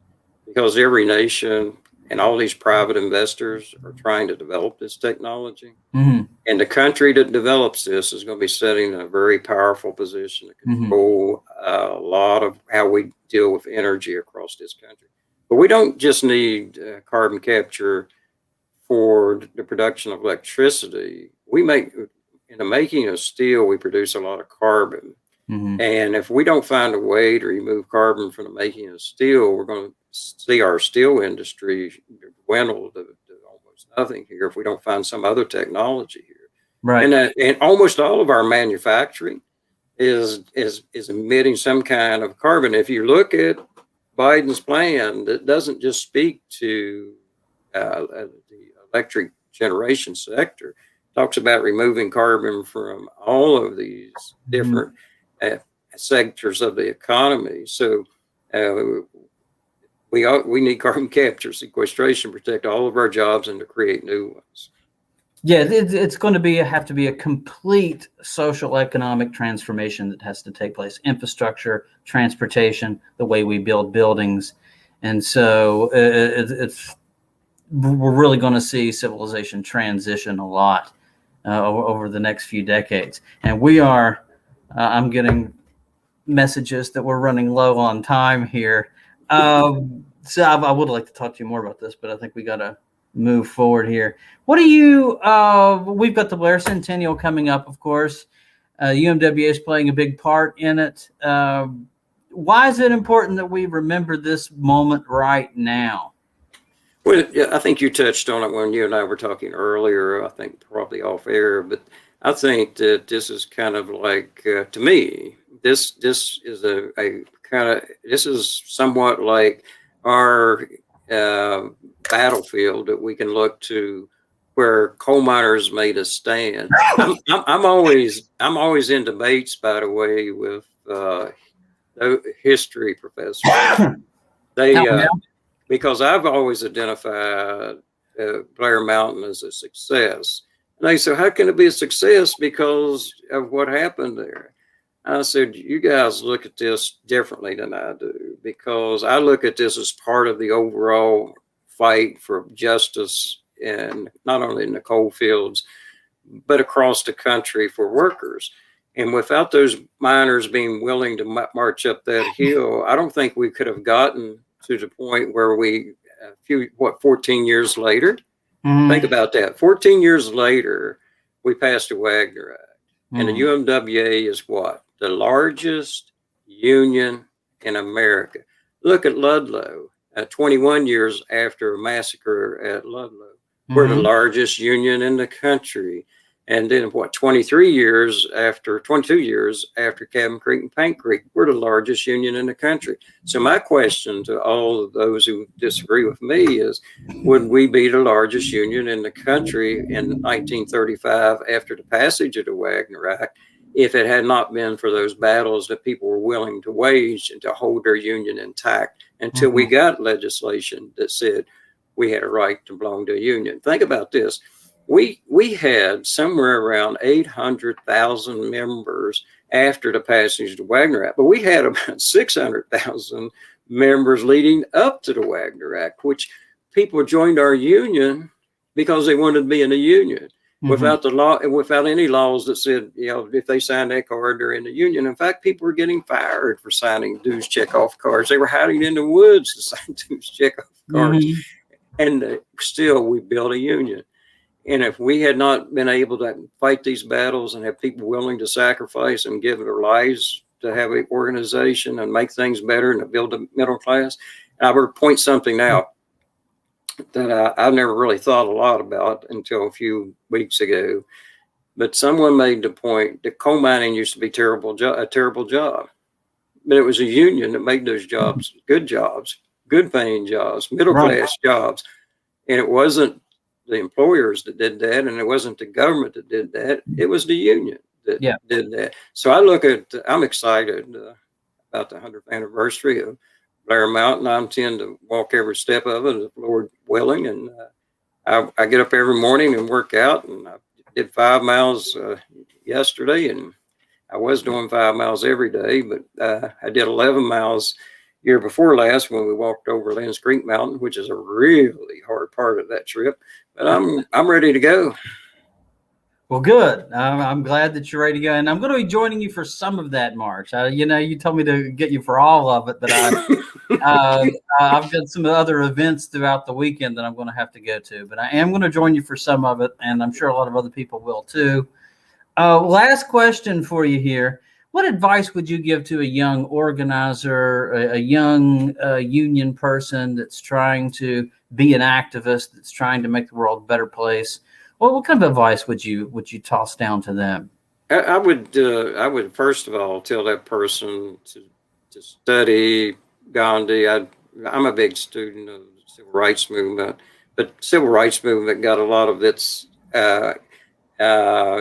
S2: because every nation and all these private investors are trying to develop this technology. Mm-hmm. And the country that develops this is going to be sitting in a very powerful position to control a lot of how we deal with energy across this country. But we don't just need carbon capture for the production of electricity. In the making of steel, we produce a lot of carbon. Mm-hmm. And if we don't find a way to remove carbon from the making of steel, we're going to see our steel industry dwindle to almost nothing here if we don't find some other technology here. Right. And almost all of our manufacturing is emitting some kind of carbon. If you look at Biden's plan, that doesn't just speak to the electric generation sector. It talks about removing carbon from all of these different sectors of the economy. So we need carbon capture, sequestration, protect all of our jobs and to create new ones.
S1: Yeah, it's going to have to be a complete social economic transformation that has to take place. Infrastructure, transportation, the way we build buildings. And so we're really going to see civilization transition a lot over the next few decades. And I'm getting messages that we're running low on time here. So I would like to talk to you more about this, but I think we got to move forward here. What do you, we've got the Blair Centennial coming up, of course. UMWA is playing a big part in it. Why is it important that we remember this moment right now?
S2: Well, yeah, I think you touched on it when you and I were talking earlier, I think probably off air, but I think that this is kind of like, to me, this is this is somewhat like our battlefield that we can look to where coal miners made a stand. I'm always in debates, by the way, with history professors. Because I've always identified Blair Mountain as a success. And they said, how can it be a success because of what happened there? I said, you guys look at this differently than I do, because I look at this as part of the overall fight for justice, and not only in the coal fields, but across the country for workers. And without those miners being willing to march up that hill, I don't think we could have gotten to the point where 14 years later, think about that. 14 years later, we passed the Wagner Act. And the UMWA is what? The largest union in America. Look at Ludlow. 21 years after a massacre at Ludlow, we're the largest union in the country. And then 22 years after Cabin Creek and Paint Creek, we're the largest union in the country. So my question to all of those who disagree with me is, would we be the largest union in the country in 1935 after the passage of the Wagner Act if it had not been for those battles that people were willing to wage and to hold their union intact until we got legislation that said we had a right to belong to a union? Think about this. we had somewhere around 800,000 members after the passage of the Wagner Act, but we had about 600,000 members leading up to the Wagner Act, which people joined our union because they wanted to be in the union. Without the law, without any laws that said, if they signed that card, they're in the union. In fact, people were getting fired for signing dues checkoff cards. They were hiding in the woods to sign dues checkoff cards. And still, we built a union. And if we had not been able to fight these battles and have people willing to sacrifice and give their lives to have an organization and make things better and to build a middle class, I would point something out that I've never really thought a lot about until a few weeks ago. But someone made the point that coal mining used to be a terrible job. But it was a union that made those jobs, good paying jobs, middle class jobs. And it wasn't the employers that did that, and it wasn't the government that did that. It was the union that did that. So I'm excited about the 100th anniversary of Blair Mountain. I intend to walk every step of it, Lord willing. And I get up every morning and work out. And I did 5 miles yesterday, and I was doing 5 miles every day, but I did 11 miles year before last when we walked over Lynn's Creek Mountain, which is a really hard part of that trip. But I'm ready to go.
S1: Well, good. I'm glad that you're ready to go, and I'm going to be joining you for some of that march. You told me to get you for all of it, but I've got some other events throughout the weekend that I'm going to have to go to. But I am going to join you for some of it, and I'm sure a lot of other people will too. Last question for you here. What advice would you give to a young organizer, a young union person that's trying to be an activist, that's trying to make the world a better place? Well, what kind of advice would you toss down to them?
S2: I would first of all tell that person to study Gandhi. I'm a big student of the civil rights movement, but civil rights movement got a lot of its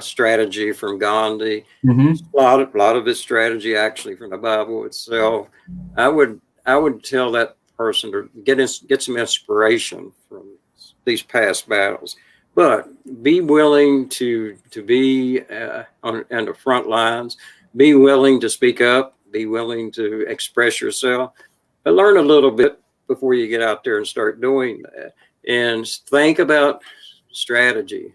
S2: strategy from Gandhi. A lot of its strategy actually from the Bible itself. I would tell that person to get some inspiration from these past battles. But be willing to be on the front lines, be willing to speak up, be willing to express yourself, but learn a little bit before you get out there and start doing that. And think about strategy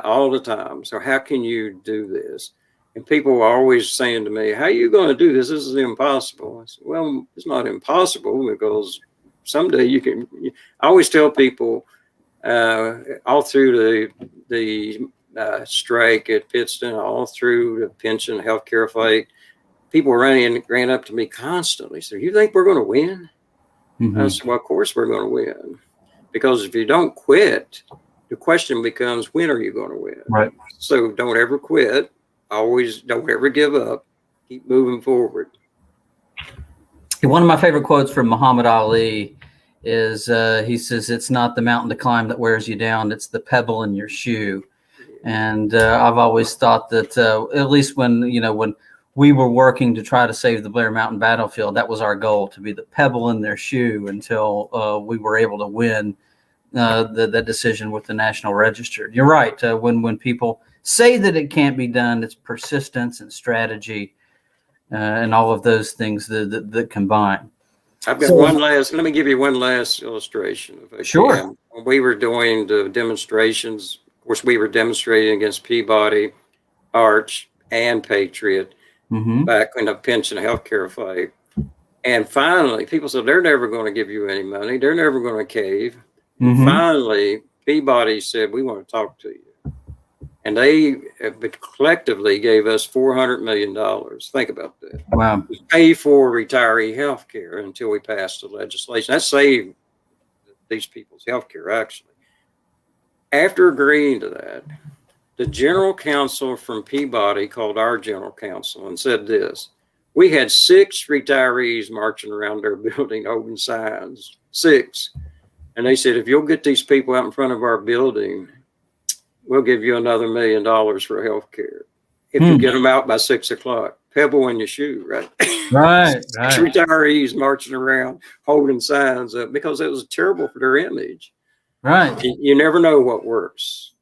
S2: all the time. So how can you do this? And people are always saying to me, how are you going to do this? This is impossible. I said, well, it's not impossible because someday you can. I always tell people, all through the strike at Pittston, all through the pension healthcare fight, people ran up to me constantly. So you think we're going to win? I said, well, of course we're going to win. Because if you don't quit, the question becomes, when are you going to win?
S1: Right.
S2: So don't ever quit. Always don't ever give up. Keep moving forward.
S1: One of my favorite quotes from Muhammad Ali is he says, it's not the mountain to climb that wears you down, it's the pebble in your shoe. And I've always thought that at least when we were working to try to save the Blair Mountain battlefield, that was our goal, to be the pebble in their shoe until we were able to win the decision with the National Register. You're right. When people say that it can't be done, it's persistence and strategy and all of those things that combine.
S2: I've got let me give you one last illustration. If I can. When we were doing the demonstrations, of course, we were demonstrating against Peabody, Arch, and Patriot back in the pension healthcare fight. And finally, people said, they're never going to give you any money. They're never going to cave. Finally, Peabody said, we want to talk to you. And they collectively gave us $400 million. Think about that.
S1: Wow.
S2: To pay for retiree health care until we passed the legislation. That saved these people's health care, actually. After agreeing to that, the general counsel from Peabody called our general counsel and said this: we had 6 retirees marching around their building holding signs. 6. And they said, if you'll get these people out in front of our building, we'll give you another $1 million for health care. If you get them out by 6 o'clock, pebble in your shoe, right?
S1: Right.
S2: 6 retirees marching around holding signs up because it was terrible for their image.
S1: Right.
S2: You never know what works.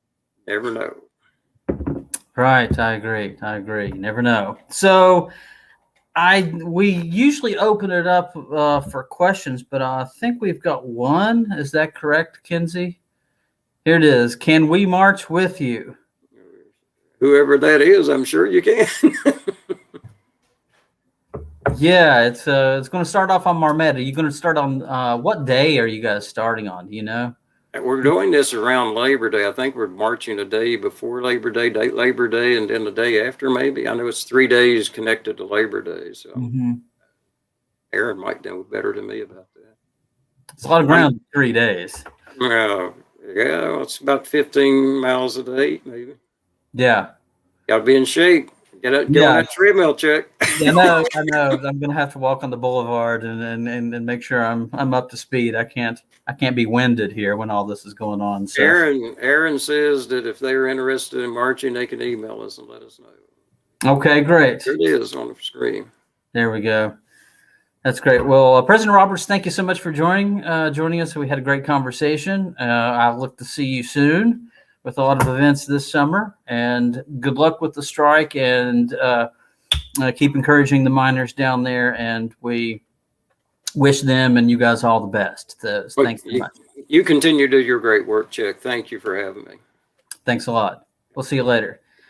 S2: Never know.
S1: Right. I agree. You never know. So we usually open it up for questions, but I think we've got one. Is that correct, Kinsey? Here it is. Can we march with you?
S2: Whoever that is, I'm sure you can.
S1: Yeah, it's going to start off on Marmetta. You're going to start on what day are you guys starting on? Do you know?
S2: We're doing this around Labor Day. I think we're marching a day before Labor Day, Labor Day, and then the day after, maybe. I know it's 3 days connected to Labor Day. So Aaron might know better than me about that.
S1: It's a lot of ground in 3 days.
S2: Yeah, it's about 15 miles a day, maybe.
S1: Yeah.
S2: Got to be in shape. Get on that treadmill, Chuck.
S1: Yeah, I know. I'm going to have to walk on the boulevard and make sure I'm up to speed. I can't be winded here when all this is going on. So.
S2: Aaron says that if they're interested in marching, they can email us and let us know.
S1: Okay, great.
S2: There it is on the screen.
S1: There we go. That's great. Well, President Roberts, thank you so much for joining us. We had a great conversation. I look to see you soon with a lot of events this summer, and good luck with the strike, and keep encouraging the miners down there, and we wish them and you guys all the best. Thanks so much.
S2: You continue to do your great work, Chuck. Thank you for having me.
S1: Thanks a lot. We'll see you later.